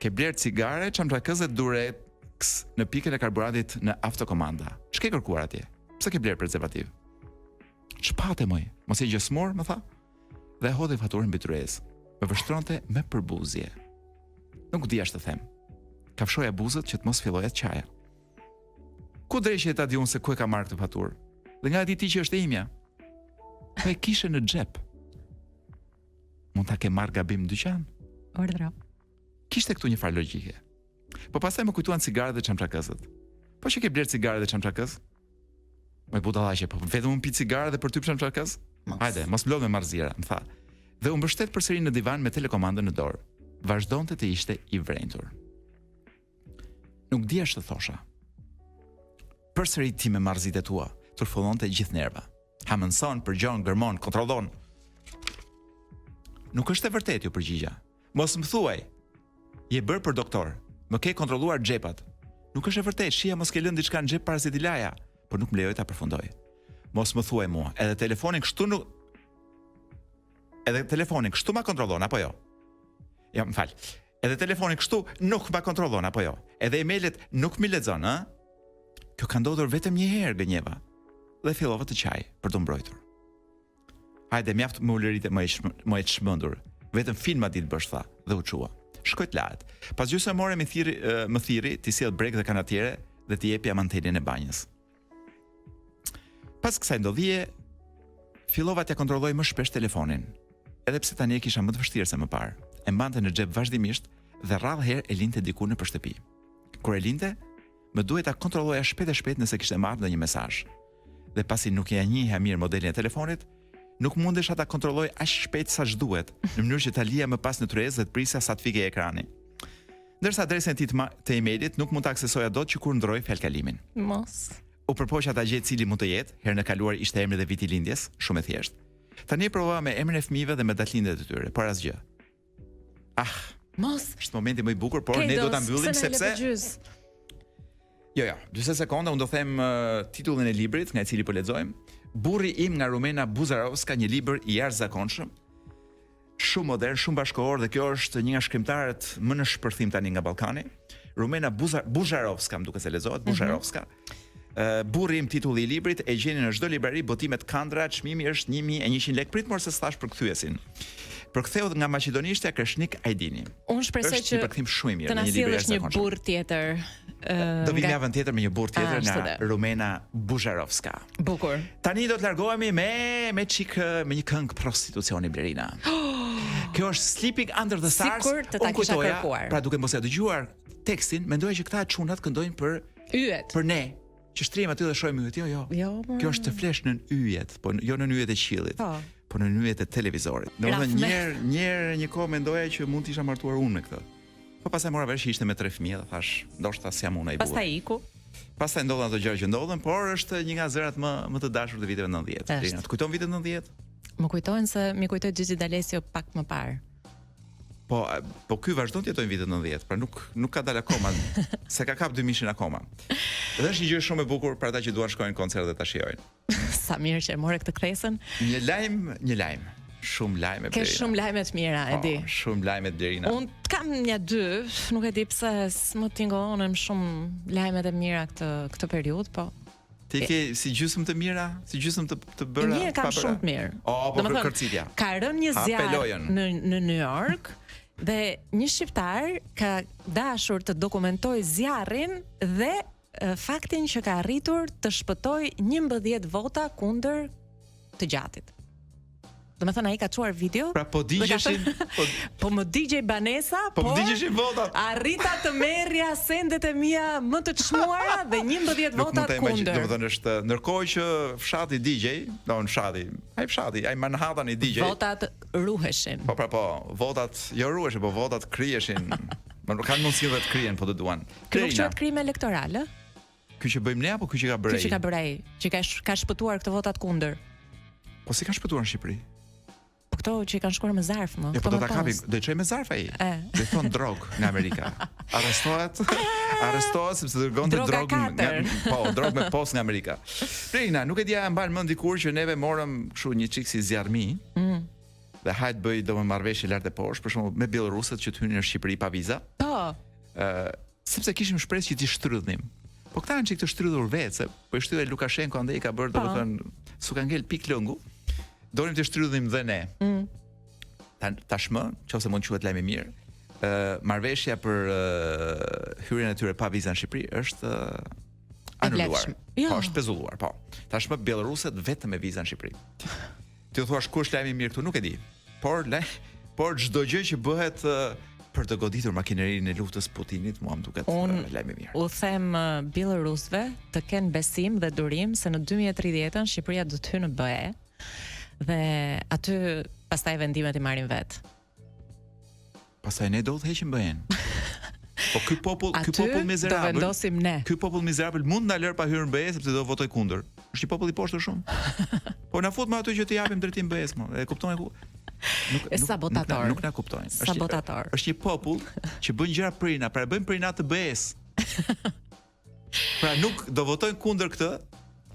Ke bler cigare, çamrakëz dhe Durex në pikën e karburantit në autokomanda. Ç'ke kërkuar atje? Pse ke bler prezervativ? Ç'pate, moj? Mos e gjësmor, më tha. Dhe hodhi faturën mbi tryezë. Më vështronte me përbuzje. Nuk dija ç'të them. Kafshoja buzët që të mos filloja të qaja. Ku drejshje ta di unë se ku e ka marrë këtë faturë? Dhe nga e di ti që është e imja. Po e kishe në xhep. Mund ta ke marrë gabim në dyqan? Ordra. Kishte këtu një farë logjike. Po pastaj më kujtuan cigaret dhe çamçakëzët. Po që ke bler cigare dhe çamçakëz? Më budallaqe, po vetëm un pi cigare dhe për ty çamçakëz? Hajde, mos mblodh me marrëzira, më tha. Dhe u mbështet përsëri në divan me telekomandën në dorë. Vazhdonte të ishte i vrentur. Nuk dija ç'të thosha. Përsëri ti me marrëzitë tua, turfullonte gjithë nerva. Hamënson, përgjon, gërmon, kontrollon. Nuk është e vërtetë, ju përgjigja. Mos më thuaj. Je bërë për doktor. Më ke kontrolluar xhepat. Nuk është e vërtetë, shija mos ke lënë diçka në xhep para se ti laja, por nuk më lejoj ta përfundoj. Mos më thuaj mua, edhe telefonin kështu ma kontrollon apo jo? Ja, më fal. Edhe telefonin kështu nuk ma kontrollon apo jo? Edhe emailet nuk mi lexon, ë? Kjo ka ndodhur vetëm një herë, gënjeva. Dhe fillova të qaj për të mbrojtur. Hajde, mjaft më ulëritë më e çmendur. Vetëm filma ditë bësh, tha, dhe u çua. Shkoj të lahet. Pas gjysmë more më thirri ti sjell brek dhe kanatiere dhe ti jepi amantelin e banjës. Pas kësaj ndodhie, fillova t'ja kontrolloj më shpesh telefonin. Edhe pse tani e kisha më të vështirë se më parë. E mbante në xhep vazhdimisht dhe rrallë herë e linte diku nëpër shtëpi. Kur e linte, më duhet ta kontrolloja shpejt nëse kishte marrë ndonjë mesazh. Dhe pasi nuk ja njihja mirë modelin e telefonit, nuk mundesha ta kontrolloj aq shpejt sa ç'duhet, në mënyrë që ta lija më pas në tryezë dhe të prisja sa të fikej ekrani. Ndërsa adresën e tij të emailit nuk mund ta aksesoja dot që kur ndroi fjalkalimin. Mos. U përpoqja ta gjej cili mund të jetë, herën e kaluar ishte emri dhe viti lindjes, shumë e thjeshtë. Tani provova me emrin e fëmijëve dhe me datëlindjet e tyre, por asgjë. Mos. Është momenti më i bukur, por ne do ta mbyllim sepse Jo, 40 sekonda, unë do them titullin e librit nga i cili po lexojmë. Burri im nga Rumena Buzarovska, një libër i jashtëzakonshëm, shumë modern, shumë bashkëkohor dhe kjo është një nga shkrimtarët më në shpërthim tani nga Ballkani. Rumena Buzarovska, më duket se lexohet, Buzarovska. Burri im titulli i librit, e gjeni në çdo librari, botimet Kandra, çmimi është 1100 lekë. Prit mor se thash për kthyesin. Përktheu nga maqedonishtja Kreshnik Ajdini. Unë shpresoj që të na sjellësh një burr tjetër. Do vim javën tjetër me një burr tjetër nga Rumena Buzarovska. Bukur. Tani do të largohemi me një këngë prostitucioni, Blerina. Kjo është Sleeping Under the Stars. Sikur të ta kisha kërkuar. Pra duke mos e dëgjuar tekstin, mendoja që këta çunat këndojnë për yjet. Për ne. Që shtrihem aty dhe shohim yjet. Jo. Kjo është të flesh në yjet, po jo në yjet e qiellit. Po në yjet e televizorit. Domethënë një kohë mendoja që mund të isha martuar unë me këtë. Po pastaj mora vesh që ishte me 3 fëmijë dhe thash, ndoshta s'jam unë ai burr. Pastaj iku. Pastaj ndodhan ato gjëra që ndodhen, por është një nga zërat më të dashur të viteve 90. Të kujton vitet 90? Më kujtojnë se mi kujtoi Gigi D'Alessio pak më parë. Po ky vazhdon të jetojnë vitet 90, pra nuk ka dalë akoma, se ka kap 2000 akoma. Dhe është një gjë shumë e bukur për ata që duan shkojnë në koncert dhe ta shijojnë. Sa mirë që e morë këtë kthesën. Një lajm. Shumë lajme. Ke shumë lajme të mira, e di. Shumë lajme të Blerina. Unë kam një 2, nuk e di pse s'më tingëllonën shumë lajmet e mira këtë periudhë, po. Ti ke si gjysmë të mira, si gjysmë të bëra. Një kam shumë të mirë. Po kërcitja. Ka rënë një zjarr në New York dhe një shqiptar ka dashur të dokumentojë zjarrin dhe faktin që ka arritur të shpëtoj 11 vota kundër të gjatit. Domethënë ai ka çuar video. Pra po digjeshin, po më digjej Banesa, po më digjeshin votat. Arrita të merrja sendet e mia më të çmuara dhe 11 votat kundër. Domethënë është ndërkohë që fshati digjej, ai Manhattan i digjej. Votat ruheshin. Po, votat jo ruheshin, po votat kryeshin. Më nuk kanë mundësi dhe të kryen, po të duan. Nuk quhet krim elektoral, ë? Ky që bëjmë ne apo ky që ka bërë? Ky që ka bërë ai, që ka shpëtuar këto votat kundër. Po si ka shpëtuar në Shqipëri? Po këto që i kanë shkuar me zarf, më. Po do ta kapim, do i çoj me zarf ai. Do i thon drog në Amerika. Arrestohet sepse dërgonte drog me post nga Amerika. Prina, nuk e dia mban mend dikur që neve morëm kështu një çik si zjarmi. Dhe hajt bëj marrëveshje lart e poshtë, për shembull me bielorusët që të hynin në Shqipëri pa viza. Po. Sepse kishim shpresë që t'i shtrydhnim. Po këta janë çik të shtrydhur vetë, se po i shtyhej Lukashenko andaj ka bërë domethënë suka ngel pik lëngu. Dorim të shtrydhnim dhe ne. Tashmë, nëse mund quhet lajm i mirë, marrëveshja për hyrjen e tyre pa vizë në Shqipëri është anuluar. Po, është pezulluar, po. Tashmë bielorusët vetëm me vizë në Shqipëri. Ti u thua kush lajm i mirë këtu, nuk e di. Por çdo gjë që bëhet për të goditur makinerinë e luftës Putinit, mua më duket lajm i mirë. U them bielorusëve të kenë besim dhe durim se në 2030 Shqipëria do të hyjë në BE. Dhe aty pastaj vendimet i marrin vet. Pastaj ne do të heqim BE-n. Po ky popull mizerabël. Do vendosim ne. Ky popull mizerabël mund na lër pa hyrë në BE sepse do votoj kundër. Është një popull i poshtër shumë. Po na fut me ato që t'i japim drejtim BE-s, e kupton ku? Sabotator. Nuk na kuptojnë. Sabotator. Është një popull që bën gjëra prina, pra bëjnë prina të BE-s. Pra nuk do votojnë kundër këtë.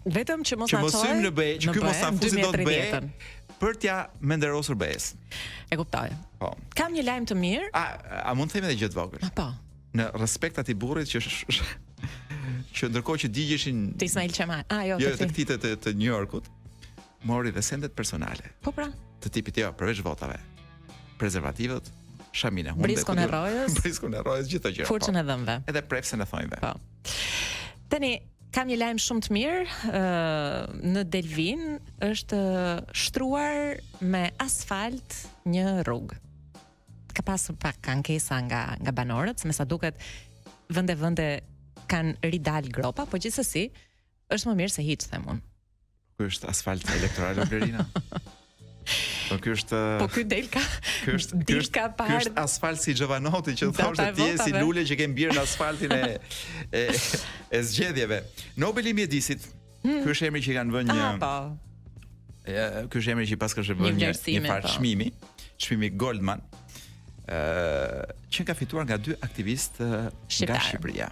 Vetëm që mos na çojë në BE, që ky mos na fusi dot BE për t'ja menderosur BE-s. E kuptoj. Po. Kam një lajm të mirë. A mund të them edhe gjë të vogël? Po. Në respekt atij burrit që ndërkohë që digjeshin të Ismail Qemal. Të këtij të New Yorkut, mori dhe sendet personale. Po pra. Të tipit përveç votave. Prezervativët, shamin e hundë, briskun e rrojës, gjithë gjëra. Furçën e dhëmbëve. Edhe prefsen e thonjve. Po. Tani kam një lajm shumë të mirë, në Delvin është shtruar me asfalt një rrugë. Ka pasur pak ankesa nga banorët, me sa duket vende kanë ridal gropa, po gjithsesi është më mirë se hiç, them unë. Ky është asfalt elektoral Blerina. Po ky është del ka ky është asfalt si Giovanotti që thoshte ti si lule që ke mbierë në asfaltin e zgjedhjeve. Nobeli i mjedisit. Ky është emri që kanë vënë një. Ky është emri që pas ka vënë një farë çmimi Goldman. Që ka fituar nga dy aktivistë nga Shqipëria.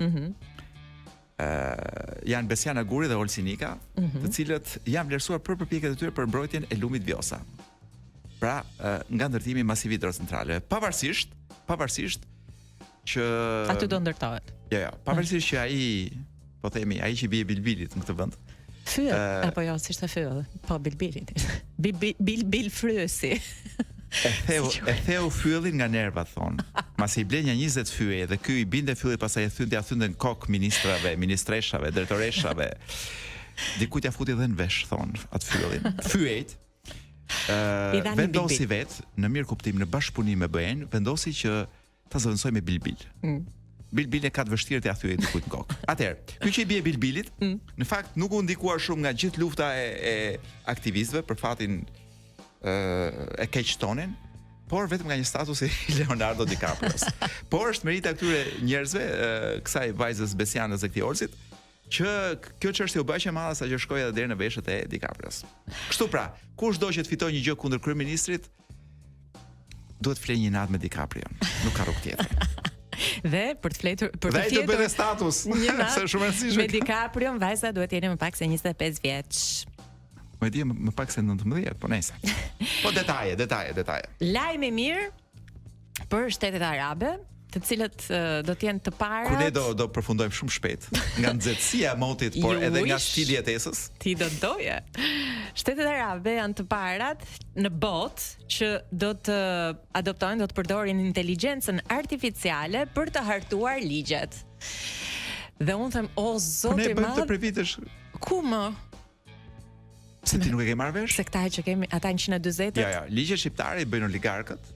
Janë Besiana Guri dhe Olsinika, të cilët janë vlerësuar për përpjekjet e tyre për mbrojtjen e lumit Vjosa. Pra, nga ndërtimi masiv i hidrocentraleve, pavarësisht që aty do ndërtohet. Jo, pavarësisht që ai që bie Bilbilit në këtë vend. Fyll, apo jo, si ishte fyll? Po Bilbilit. Bilbil fryesi. E theu fyllin nga nervat, thonë. Masi i blen një 20 fyje dhe ky i binte fyllit, pastaj e thynte në kokë ministrave, ministreshave, drejtoreshave. Dikujt ja futi edhe në vesh, thonë, atë fyllin. Fyjet. Vendosi në mirë kuptim, në bashkëpunim me BE-n, vendosi që ta zëvendësoj me Bilbil. Bilbil e ka të vështirë t'ia thyej dikujt në kokë. Atëherë, ky që i bie Bilbilit, në fakt nuk u ndikuar shumë nga gjithë lufta e aktivistëve për fatin e keq tonin, por vetëm nga një status i Leonardo DiCaprios. Por është merita këtyre njerëzve, kësaj vajzës Besianës dhe këtij Olsit, që kjo çështje u bë që madhe sa që shkoi edhe deri në veshët e DiCaprios. Kështu pra, kushdo që të fitojë një gjë kundër kryeministrit, duhet të flejë një natë me DiCaprio. Nuk ka rrugë tjetër. Dhe për të fletur dhe të bëre status. Një natë shumë e rëndësishme. Me DiCaprio vajza duhet të jeni më pak se 25 vjeç. Më di më pak se 19, po nejse. Po detaje. Lajm i mirë për Shtetet Arabe, të cilët do të jenë të parat. Ku ne do përfundojmë shumë shpejt nga nxehtësia e motit, por edhe nga stili i jetesës. Ti do doje. Shtetet Arabe janë të parat në botë që do të adoptojnë, do të përdorin inteligjencën artificiale për të hartuar ligjet. Dhe unë them, o zoti i madh. Po ne bëjmë të për vitesh. Ku më? Se ti nuk e ke marrë vesh? Se këta që kemi, ata 140. Ja, ligjet shqiptare i bëjnë oligarkët,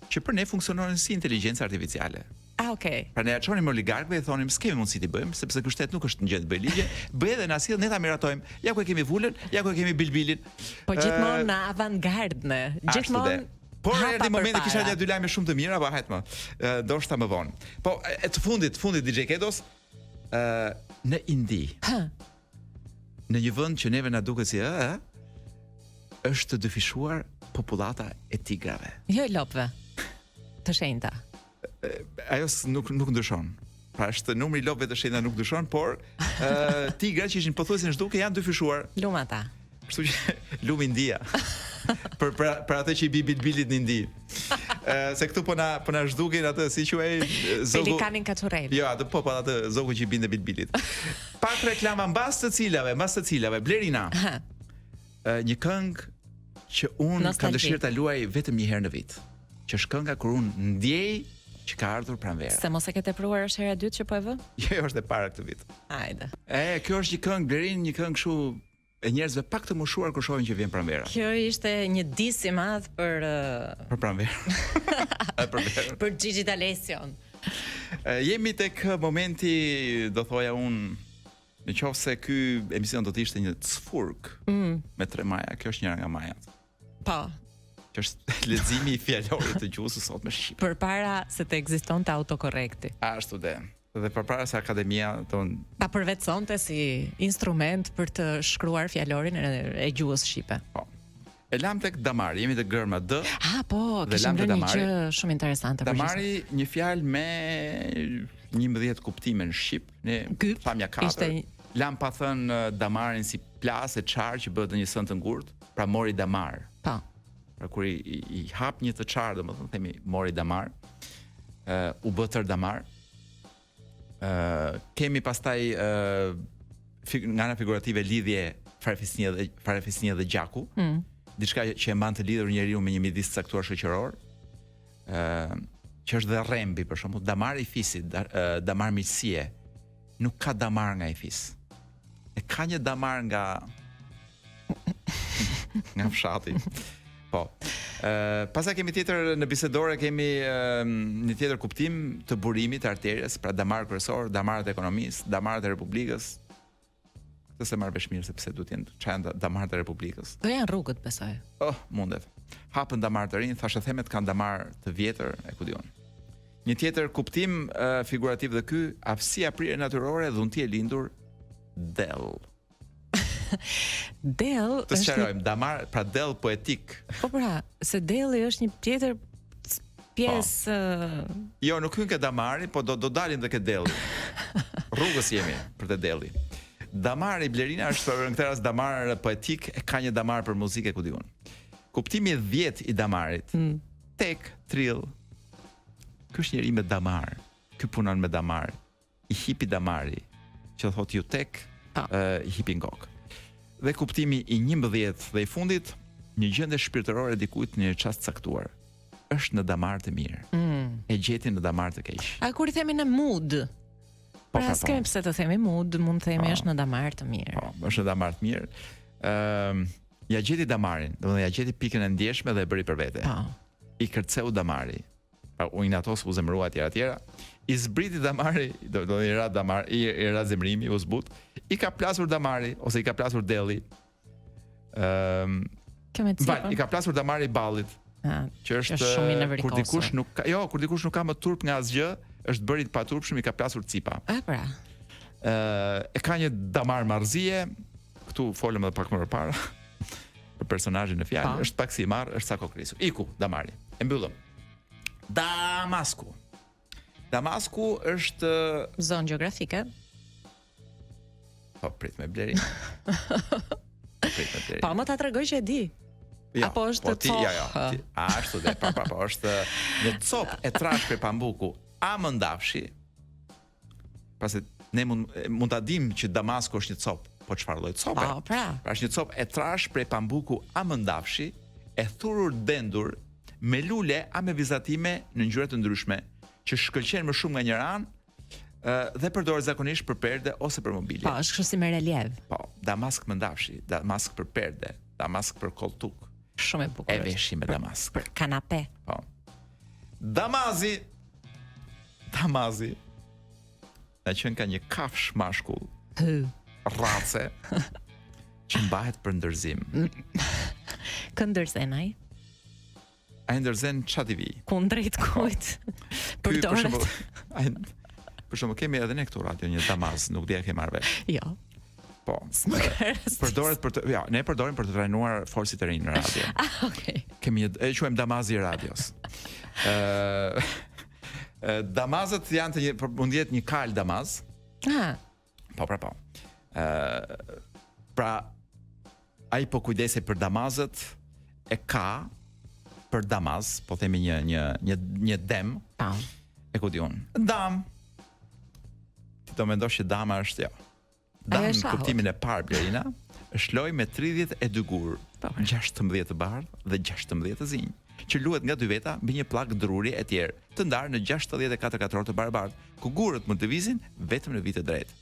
që për ne funksionojnë si inteligjencë artificiale. Okay. Pra ne çonim oligarkëve e thonim s'kemi mundësi t'i bëjmë, sepse ky shtet nuk është në gjendje të bëjë ligje, bëj edhe na sill, ne ta miratojmë. Ja ku e kemi vulën, ja ku e kemi bilbilin. Po gjithmonë në avantgardë ne. Gjithmonë. Por erdhi momenti kisha ja dy lajme shumë të mira, pa hajt më. Ndoshta më vonë. Po e të fundit DJ Kedos, në Indi. Në një vend që neve na duket si është të dëfishuar popullata e tigrave. Jo lopëve. Të shenjta. Ajo nuk ndryshon. Pra është numri i lopëve të shenjta nuk ndryshon, por tigrat që ishin pothuajse në zhduke janë dëfishuar. Lumata. Kështu që lumi India. për atë që i bi bilbilit në Indi. Se këtu po na zhdukin atë si quhej zogu. Pelikanin kaçurrel. Jo, atë po atë zogu që i binte bilbilit. Pak reklama mbas të cilave, Blerina. Një këngë që unë kam dëshirë ta luaj vetëm një herë në vit. Që është kënga kur unë ndjej që ka ardhur pranvera. Se mos e ke tepruar është hera e dytë që po e vë? Jo, është e para këtë vit. Hajde. Kjo është një këngë Blerin, një këngë kështu e njerëzve pak të moshuar kur shohin që vjen pranvera. Kjo ishte një dis i madh për pranvera. Për Gigi D'Alession. Jemi tek momenti, do thoja unë, nëse ky emision do të ishte një cfurk me 3 maja, kjo është njëra nga majat. Po. Që është leximi i fjalorit të gjuhës së sotme shqipe. Përpara se të ekzistonte autokorrekti. Ashtu dhe përpara se akademia ta përvetsonte si instrument për të shkruar fjalorin e gjuhës shqipe. Po. E lam tek damari, jemi te gërma D. Po, kishim rënë një gjë shumë interesante për damari, një fjalë me 11 kuptime në shqip, ne thamë ja 4. Lam pa thënë damarin si plasë e çarë që bëhet në një sën të ngurtë, pra mori damar. Po. Pra kur i hap një të çarë, domethënë themi mori damar. U bë tër damar. Kemi pastaj nga ana figurative lidhje farefisnia dhe gjaku. Diçka që e mban të lidhur njeriu me një midis caktuar shoqëror. Që është dhe rrembi për shembull, damar i fisit, damar miqësie. Nuk ka damar nga i fis. E ka një damar nga fshati. Po. Pasa kemi tjetër në bisedore, kemi një tjetër kuptim të burimit të arterjes, pra damar kryesor, damarët e ekonomisë, damarët e Republikës. Këtë se marrë vesh mirë sepse duhet jenë çajnë damarët e Republikës. Do janë rrugët, besoj. Mundet. Hapën damarë të rinj, thashë themet kanë damar të vjetër, e ku diun. Një tjetër kuptim figurativ dhe ky, aftësia prirje natyrore, dhunti e lindur, dell. Dell të sqarojmë damar, pra dell poetik. Po pra, se delli është një tjetër pjesë. Jo, nuk hyn ke damari, po do dalin dhe ke delli. Rrugës jemi për te delli. Damari Blerina është për në këtë rast damar poetik, e ka një damar për muzikë, ku diun. Kuptimi 10 i damarit. Tek, trill. Ky është njeri me damar. Ky punon me damar. I hipi damari, që thotë ju tek, i hipi ngok. Dhe kuptimi i 11 dhe i fundit, një gjendje shpirtërore dikujt në një çast caktuar, është në damar të mirë. E gjeti në damar të keq. A kur i themi në mood? Pra s'kemi pse të themi mood, mund të themi është në damar të mirë. Po, është në damar të mirë. Ja gjeti damarin, domethënë ja gjeti pikën e ndjeshme dhe e bëri për vete. I kërceu damari. Pa u inatos, u zemrua etj. I zbriti damari, do i ra damar, i ra zemrimi, u zbut. I ka plasur damari ose i ka plasur delli. I ka plasur damari ballit. Që është kur dikush nuk ka, kur dikush nuk ka më turp nga asgjë, është bëri pa turpshëm, i ka plasur cipa. Pra. E ka një damar marrëzie, këtu folëm edhe pak më parë për personazhin në fjalë, është pak si i marr, është sa kokrisu. Iku damari. E mbyllëm. Damasku është zonë gjeografike. Po prit me Blerin. Po më ta tregoj që e di. Apo është ashtu dhe po është një copë e trash për pambuku a më ndafshi. Pasi ne mund ta dim që Damasku është një copë, po çfarë lloj cope? Pra është një copë e trash për pambuku a më ndafshi, e thurur dendur me lule a me vizatime në ngjyra të ndryshme, që shkëlqen më shumë nga njëra anë dhe përdoret zakonisht për perde ose për mobilje. Po, është kështu si me relief. Po, damask më ndafshi, damask për perde, damask për koltuk. Shumë e bukur. E veshi me damask. Për kanape. Po. Damazi na qenë ka një kafsh mashkull race që mbahet për ndërzim. Këndërzen ai? Ai ndërzen çati vi. Kundrejt kujt? Përdoret. Për shembull kemi edhe ne këtu radio një damaz, nuk di a ke marrë vesh. Jo. Po. Përdoret për ja, ne përdorim për të trajnuar forsit e rinj në radio. Okay. Kemi e quajmë damazi i radios. Damazët janë të një, mund jetë një kal damaz. Po. Pra ai po kujdesej për damazët e ka për damaz, po themi një dem. E ku di unë. Dam. Ti do mendosh që dama është jo. Dam në kuptimin e parë Blerina, është lojë me 32 gur, 16 të bardhë dhe 16 të zinj, që luhet nga dy veta mbi një pllak druri e tjerë, të ndarë në 64 katror të barabartë, ku gurët mund të vizin vetëm në vit të drejtë.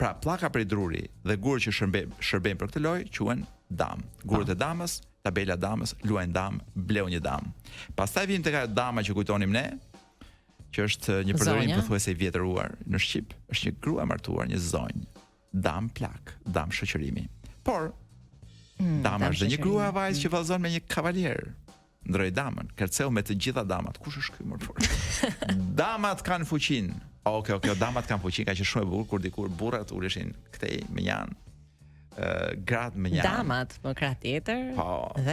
Pra pllaka prej druri dhe gurët që shërbejnë për këtë lojë quhen dam. Gurët e damës, tabela damës, luajnë dam, bleu një dam. Pastaj vjen tek ajo dama që kujtonim ne, që është një përdorim pothuajse i vjetëruar në shqip, është një grua martuar, një zonjë. Dam plak, dam shoqërimi. Por dama është një grua vajzë që vallëzon me një kavalier. Ndroi damën, kërceu me të gjitha damat. Kush është ky më fort? Damat kanë fuqinë. Okej, damat kanë fuqinë, ka qenë shumë e bukur kur dikur burrat uleshin këtej me janë. Gratë me janë. Damat, më krah tjetër. Po.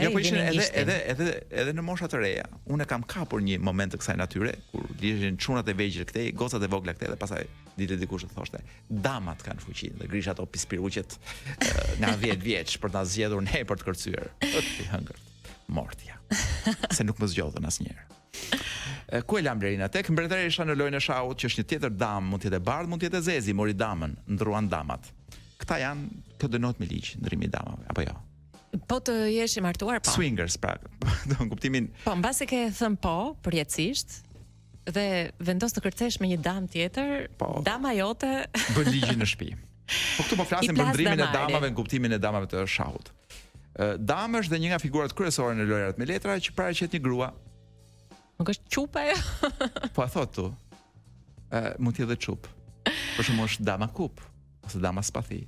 Jo, po ishin edhe në mosha të reja. Unë kam kapur një moment të kësaj natyre kur ishin çunat e vegjël këtej, gocat e vogla këtej dhe pastaj ditë dikush të thoshte, damat kanë fuqinë dhe grisha ato pispiruqet nga 10 vjeç për ta zgjedhur ne për të kërcyer. Ti hëngërt. Mortja. Se nuk më zgjodhën asnjëherë. Ku e lam Blerina? Tek mbretëresha në lojën e shahut, që është një tjetër dam, mund të jetë bardh, mund të jetë zezi, mori damën, ndruan damat. Këta janë, kjo dënohet me ligj, ndrimi i damave, apo jo? Po të jesh i martuar, po. Swingers, pra, do në kuptimin. Po, mbasi ke thënë po, përjetësisht, dhe vendos të kërcesh me një dam tjetër, dama jote bën ligjin në shtëpi. Po këtu po flasim për ndrimin e damave në kuptimin e damave të shahut. Dama është dhe një nga figurat kryesore në lojrat me letra që paraqet një grua. Nuk është çupa ajo? Po e thot tu. Mund të jetë çup. Për shembull është dama kup ose dama spathi.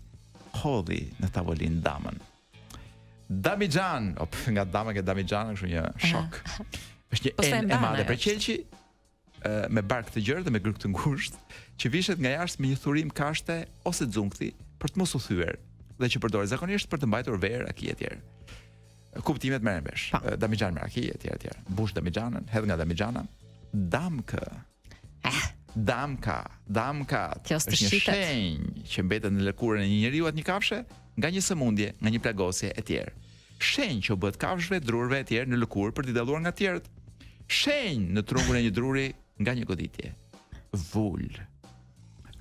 Hodhi në tavolinë damën. Damixhan, nga dama ke Damixhan, është një shok. Është një e madhe për qelçi, me bark të gjerë dhe me gryk të ngushtë, që vishet nga jashtë me një thurim kashte ose xungthi për të mos u thyer, dhe që përdoret zakonisht për të mbajtur verë, aki etj. Kuptimet merren vesh. Damixhan me aki etj. Mbush Damixhanën, hedh nga Damixhana. Damkë. Damka. Është një shenjë që mbetet në lëkurën e një njeriu atë një kafshë nga një sëmundje, nga një plagosje etj. Shenjë që bëhet kafshëve, drurve etj. Në lëkurë për t'i dalluar nga të tjerët. Shenjë në trungun e një druri nga një goditje. Vul.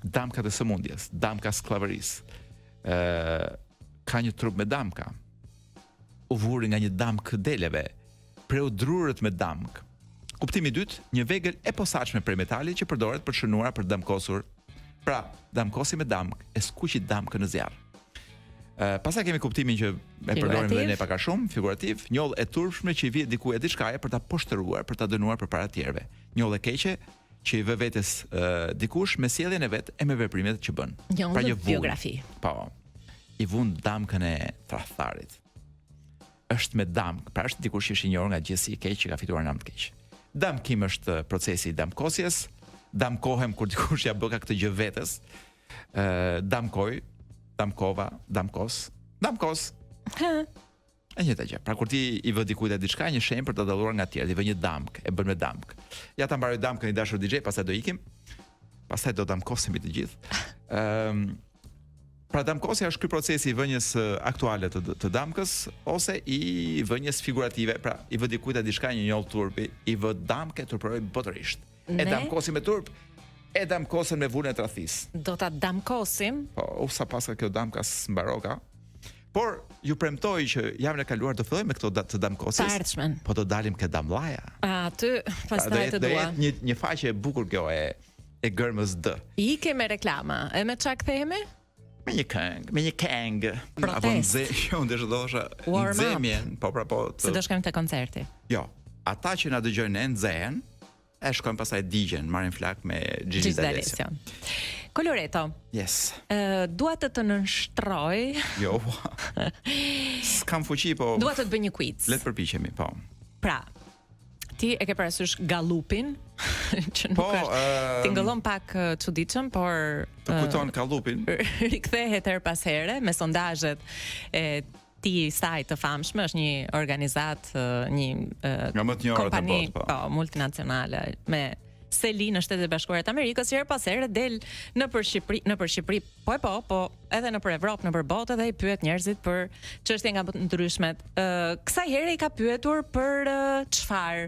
Damka të sëmundjes, damka skllavërisë. Ka një trup me damka. U vuri nga një damkë deleve, preu drurët me damkë. Kuptimi i dytë, një vegël e posaçme prej metalit që përdoret për të shënuar për damkosur. Pra, damkosi me damkë, e skuqi damkën në zjarr. Pastaj kemi kuptimin që e përdorim dhe ne pak a shumë, figurativ, njoll e turpshme që i vjen diku e diçkaje për ta poshtëruar, për ta dënuar përpara të tjerëve. Njoll e keqe që i vë vetes dikush me sjelljen e vet e me veprimet që bën. Pra një biografi. Po. I vun damkën e tradhtarit. Është me damkë, pra është dikush që është i njohur nga gjithësi i keq që ka fituar nam të keq. Damkim është procesi i damkosjes. Damkohem kur dikush ja bë këtë gjë vetes. Damkoj, damkova, damkos. E njëjta gjë. Pra kur ti i vë dikujt diçka, një shenjë për ta dalluar nga të tjerë, i vë një damk, e bën me damk. Ja ta mbaroj damkën i dashur DJ, pastaj do ikim. Pastaj do damkosemi të gjithë. Pra damkosja është ky procesi i vënjes aktuale të damkës ose i vënjes figurative, pra i vë dikujt diçka një njoll turpi, i vë damkë turpëroj botërisht. E damkosim me turp, e damkosen me vulën e tradhis. Do ta damkosim. Po, sa paska kjo damkas mbaroka. Por ju premtoj që javën e kaluar do fillojmë me këto të damkosjes. Po do dalim ke damllaja. Aty pastaj të dua. Një faqe e bukur kjo e gërmës D. I kemi reklama. E me çka kthehemi? Me një këngë. Protest. Unë dëshdosha nxemjen, po. Se do shkojmë te koncerti. Jo, ata që na dëgjojnë ne nxehen, e shkojnë pastaj digjen, marrin flak me Gigi D'Alessio. Coloretto. Yes. Dua të nënshtroj. Jo. S'kam fuqi, po. Dua të bëj një quiz. Le të përpiqemi, po. Pra, ti e ke parasysh gallupin, që nuk Po, është tingëllon pak çuditshëm, por të kujton kallupin. Rikthehet her pas here me sondazhet e saj të famshme, është një organizat, një nga më të njohurat në kompani, botë, po, multinacionale me seli në Shtetet e Bashkuara të Amerikës, her pas here del nëpër Shqipëri, po, edhe nëpër Evropë, nëpër botë, dhe i pyet njerëzit për çështje nga të ndryshmet. Kësaj here i ka pyetur për çfarë?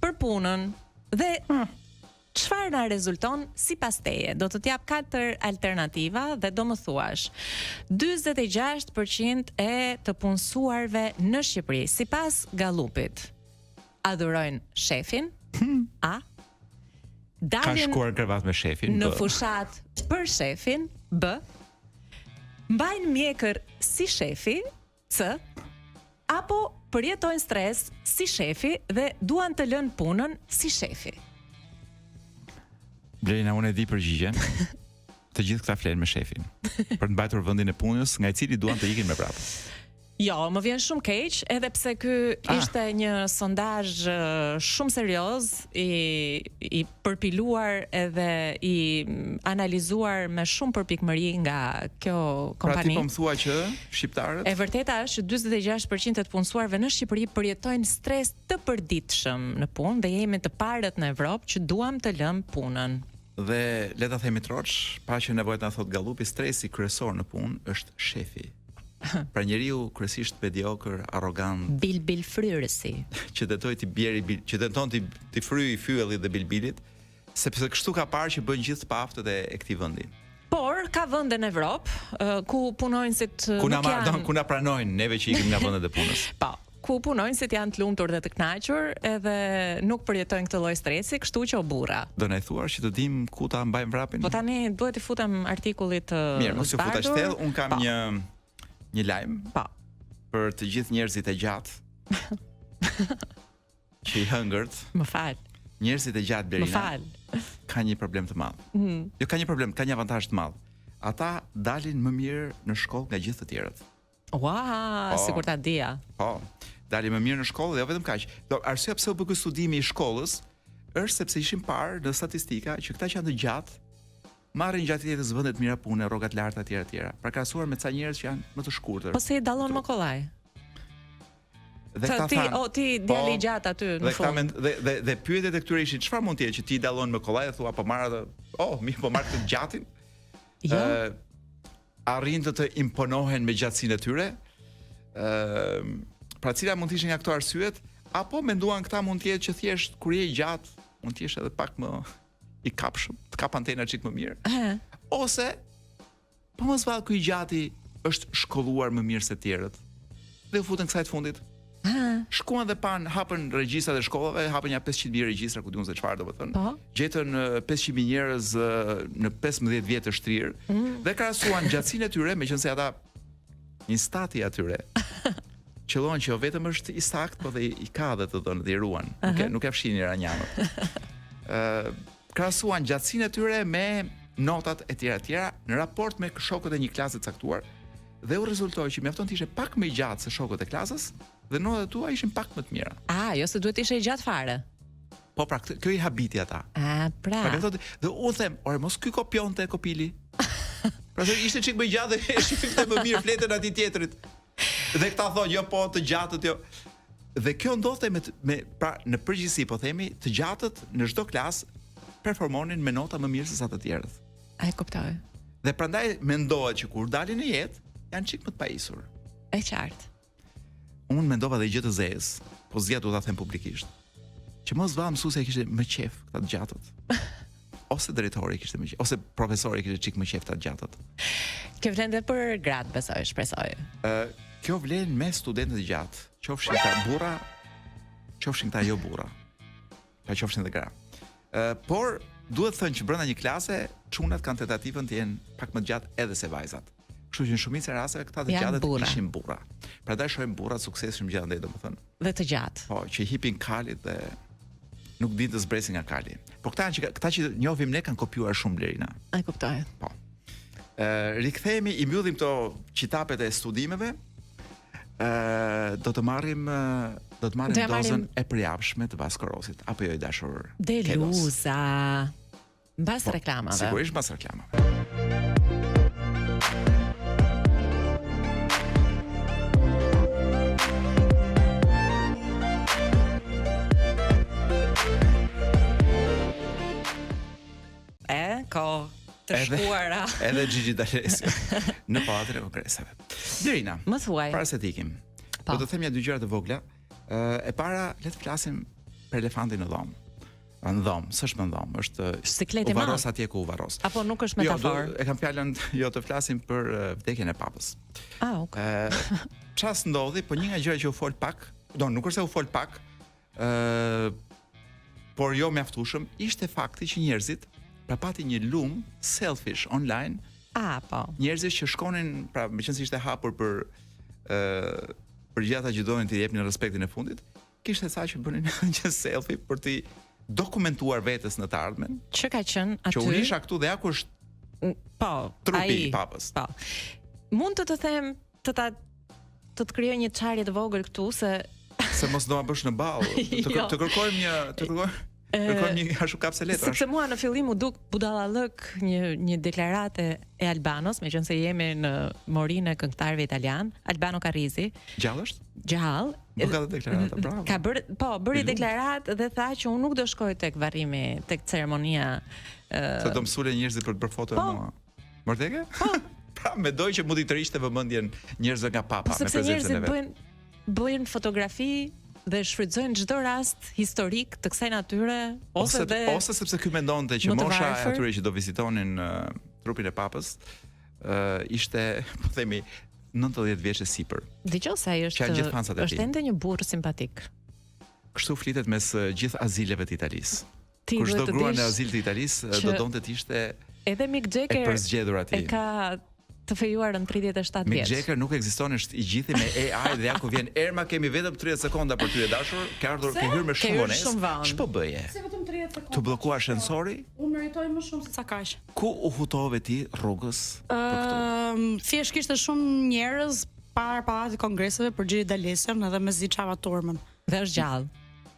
Për punën. Dhe çfarë na rezulton sipas teje? Do të t'jap 4 alternativa dhe do më thuash. 46% e të punësuarve në Shqipëri, sipas Gallupit, adhurojnë shefin. A. Ka Dalin shkuar krevat me shefin. në fushat për shefin. B. Mbajnë mjekër si shefi. C. Apo përjetojnë stres si shefi dhe duan të lënë punën si shefi. Blerina, unë e di përgjigjen. Të gjithë këta flenë me shefin për të mbajtur vendin e punës, nga i cili duan të ikin me prapë. Jo, më vjen shumë keq, edhe pse ky ishte një sondazh shumë serioz, i përpiluar edhe i analizuar me shumë përpikmëri nga kjo kompani. Pra ti po më thua që shqiptarët? E vërteta është që 46% e të punësuarve në Shqipëri përjetojnë stres të përditshëm në punë dhe jemi të parët në Evropë që duam të lëm punën. Dhe le ta themi troç, pa që nevojë ta thot Gallupi, stresi kryesor në punë është shefi. Pra njeriu kryesisht mediokër, arrogant, Bil fryrësi. që detoj ti bjeri, që tenton ti fryj fyellit dhe bilbilit, sepse kështu ka parë që bën gjithë paftët e këtij vendi. Por ka vende në Evropë ku punonjësit Ku na nuk janë, ku na pranojnë neve që ikim nga vendet e punës. po, ku punonjësit janë të lumtur dhe të kënaqur, edhe nuk përjetojnë këtë lloj stresi, kështu që o burra. Do na i thuar që të dim ku ta mbajmë vrapin. Po tani duhet i futem artikullit të Mirë, mos ju futesh thellë, un kam Po. një lajm Po. për të gjithë njerëzit e gjatë që i hëngërt, Më fal. njerëzit e gjatë Më Blerina, fal. ka një problem të madh. Jo, ka një problem, ka një avantazh të madh. Ata dalin më mirë në shkollë nga gjithë të tjerët. Ua, sikur ta dija. Po, dalin më mirë në shkollë dhe jo vetëm kaq. Do arsyeja pse u bë ky studimi i shkollës është sepse ishim parë në statistika që këta që janë të gjatë marrin gjatë jetës vende të mira pune, rroga të larta etj etj. Pra krahasuar me ca njerëz që janë më të shkurtër. Po si i dallon më kollaj? Dhe këta thanë, ti djali i gjatë aty në dhe këta fund. dhe pyetjet e këtyre ishin çfarë mund të jetë që ti dallon me kollaj, thua po marr atë, mirë, po marr të gjatin. Jo. Arrin të imponohen me gjatësinë e tyre. Pra cila mund të ishin nga këto arsyet, apo menduan këta mund të jetë që thjesht kur je i gjatë, mund të jesh edhe pak më i kapshëm, të kap antena çik më mirë. Ose po mos vallë ky i gjati është shkolluar më mirë se të tjerët. Dhe u futën kësaj të fundit. Shkuan dhe hapën regjistrat e shkollave, hapën ja 500.000 regjistra, ku diun se çfarë do të thënë. Gjetën 500.000 njerëz në 15 vjet të shtrirë dhe krahasuan gjatësinë e tyre, meqense ata një stati atyre qëllon që jo vetëm është i sakt, po dhe i ka dhe të dhënë dhe i ruan. Nuk e fshin Iranjanët. Krahasuan gjatësinë e tyre me notat e tjera në raport me shokët e një klase të caktuar dhe u rezultoi që mjafton të ishe pak më i gjatë se shokët e klasës dhe notat e tua ishin pak më të mira. Jo se duhet ishe i gjatë fare. Po pra, kjo i habiti ata. Pra. Dhe u them, ore mos ky kopionte kopili. Pra se ishte çik më i gjatë dhe shifte më mirë fletën atij tjetrit. Dhe këta thonë, jo po të gjatët, jo. Dhe kjo ndodhte pra në përgjithësi po themi, të gjatët në çdo klasë performonin me nota më mirë se sa të tjerët. E kuptoj. Dhe prandaj mendohet që kur dalin në jetë, janë çik më të pajisur. E qartë. Unë mendova dhe gjë të zezë, po zgja du ta them publikisht. Që mos valla mësuesja kishte më qef këta të gjatët. Ose drejtori kishte më qef, ose profesori kishte çik më qef këta të gjatët. Kjo vlen dhe për gratë, besoj, shpresoj. Kjo vlen me studentët e gjatë, qofshin këta burra, qofshin këta jo burra. Pa qofshin dhe gra. Por duhet thënë që brenda një klase çunat kanë tentativën të jenë pak më të gjatë edhe se vajzat. Kështu që në shumicën e rasteve këta të Janë gjatë burra. ishin burra. Prandaj shohim burra të suksesshëm gjithandaj, domethënë. Dhe të gjatë. Po, që hipin kalit dhe nuk din të zbresin nga kali. Por këta që njohim ne kanë kopjuar shumë Blerina. Ai kuptoj. Po. Rikthehemi, i mbyllim këto qitapet e studimeve. Do të marrim dozën e përjapshme të Vaskorosit apo jo i dashur Deluza. Mbas reklamave. Sigurisht mbas reklamave. Të shkuara. Edhe Gigi D'Alessio në Pallatin e Kongreseve. Blerina, më thuaj. Para se të ikim, do të them ja dy gjëra të vogla. E para, le të flasim për elefantin në dhomë. Në dhomë, s'është në dhomë, është sikleti madh. Uvarros atje ku uvarros. Apo nuk është metaforë? Jo, e kam fjalën, të flasim për vdekjen e papës. Okay. Çfarë ndodhi, po një nga gjërat që u fol pak, nuk është se u fol pak, por jo mjaftueshëm, ishte fakti që njerëzit pati një lum selfish online. Po. Njerëzit që shkonin, pra meqense ishte hapur për gjithë ata që donin të jepnin respektin e fundit, kishte sa që bënin një selfie për të dokumentuar vetes në të ardhmen. Që ka qenë aty? Që u nisha këtu dhe ja ku është trupi i papës. Po. Mund të them të të krijoj një çarje të vogël këtu se mos do ma bësh në ballë. Të kërkojmë një ashtu kapse letrash. Sepse mua në fillim u duk budallallëk një deklarate e Albanos, meqense jemi në morinë e këngëtarëve italian, Albano Carrisi. Gjallë është? Gjallë. Nuk ka deklarata, bravo. Ka bëri deklaratë dhe tha që unë nuk do shkoj tek varrimi, tek ceremonia. Se do mësule njerëzit për të bërë foto e mua. Mërteke? Po. Pra mendoj që mund i tërhiqte vëmendjen njerëzve nga papa me prezencën e vet. Njerëzit bëjnë fotografi dhe shfrytëzojnë çdo rast historik të kësaj natyre ose sepse ky mendonte që mosha e atyre që do vizitonin trupin e papës ishte, po themi, 90 vjeç e sipër. Dëgjoj se ai është ende një burr simpatik. Kështu flitet mes gjithë azileve të Italisë. Kur çdo grua në azil të Italisë do donte të ishte edhe Mick Jagger e përzgjedhur atij. E ka të fejuar në 37 vjeç. Mick Jagger nuk ekziston, është i gjithë me AI dhe ja ku vjen Erma, kemi vetëm 30 sekonda për ty e dashur, ke hyrë me shumë vonesë. Ç'po bëje? Si vetëm 30 sekonda. Tu bllokuar ascensori? Unë meritoj më shumë se sa kaq. Ku u hutove ti rrugës për këtu? Thjesht kishte shumë njerëz para Pallatit Kongreseve për Gigi D'Alession edhe me zi çava turmën. Dhe është gjallë.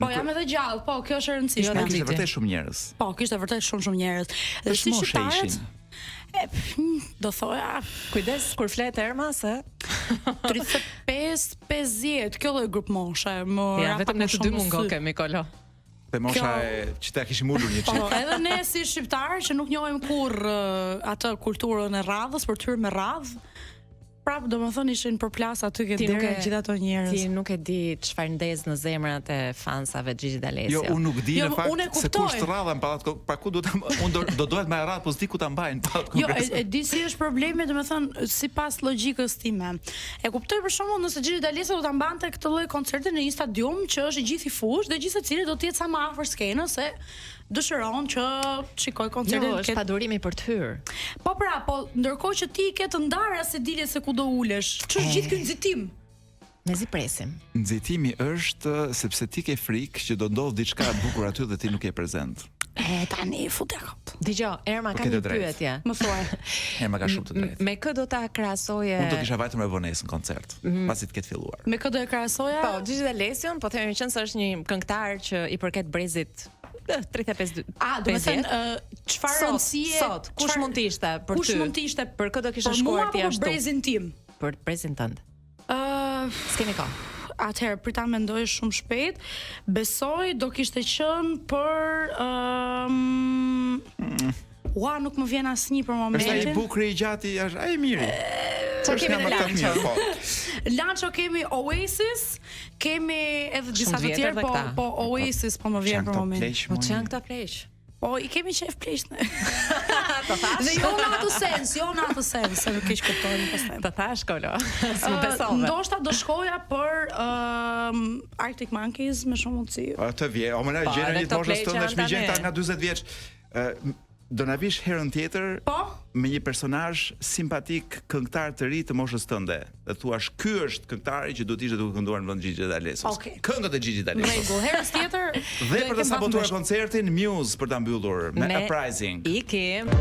Po jam edhe gjallë, po kjo është e rëndësishme. Kishte vërtet shumë njerëz. Po, kishte vërtet shumë njerëz. Dhe si shqiptarët? Do thoja, kujdes kur flet Erma se 35-50, kjo lloj grup moshe. Ja, vetëm ne të dy mungo kemi kolo. Te mosha që ta kishim ulur një çik. Po, edhe ne si shqiptarë që nuk njohim kurrë atë kulturën e radhës, për të hyrë me radhë. Prap, domethënë ishin përplas aty ke deri gjithë ato njerëz. Ti nuk e di çfarë ndez në zemrat e fansave Gigi D'Alessio. Jo, unë nuk di në fakt se kush të radha në pallat, pra ku do ta unë do dohet më radh, po s'di ku ta mbajnë pallat. Jo, e di si është problemi, domethënë sipas logjikës time. E kuptoj për shembull nëse Gigi D'Alessio do ta mbante këtë lloj koncerti në një stadium që është i gjithë i fushë dhe gjithë secili do të jetë sa më afër skenës se dëshiron që shikoj koncertin. Jo, është padurimi për të hyrë. Po pra, po ndërkohë që ti ke të ndarë se dile se ku do ulesh. Ç'është gjithë ky nxitim? Mezi presim. Nxitimi është sepse ti ke frikë që do ndodh diçka e bukur aty dhe ti nuk je prezent. Tani futa kot. Dgjoj, Erma ka një pyetje. Më thuaj. Erma ka shumë të drejtë. Me kë do ta krahasoje? Unë do kisha vajtur me vonesë në koncert, pasi të ketë filluar. Me kë do e krahasoja? Po, Gigi D'Alession, po themi qenë se është një këngëtar që i përket brezit 35. Do të thënë çfarë rëndësie sot, kush mund të ishte për ty? Kush mund të ishte për kë do kishe shkuar ti ashtu? Për brezin tim. Për brezin tënd. S'kemi kohë. Atëherë, prita mendoj shumë shpejt. Besoj do kishte qenë për ua, nuk më vjen asnjë për momentin. Është ai bukri i gjati, është ai miri. Çfarë kemi Lancho? Lancho kemi Oasis, kemi edhe disa të tjerë, po Oasis po më vjen për momentin. Po çan këta pleq? Po i kemi qef pleq ne. Dhe jo në atë sens, se nuk keq kuptojnë pastaj. Të thash kolo. S'më besove. Ndoshta do shkoja për Arctic Monkeys me shumë mundësi. Të vje, o më na gjeni një moshës tënde, shmi gjen ta nga 40 vjeç. Do na vish herën tjetër Po? me një personazh simpatik, këngëtar të ri të moshës tënde. Dhe thuash, ky është këngëtari që duhet ishte duke kënduar në vend Gjigji D'Alesos. Okej. Këngët e Gjigji D'Alesos. Rregull, herës tjetër Dhe për të sabotuar koncertin, Muse për ta mbyllur me Uprising. Ikim.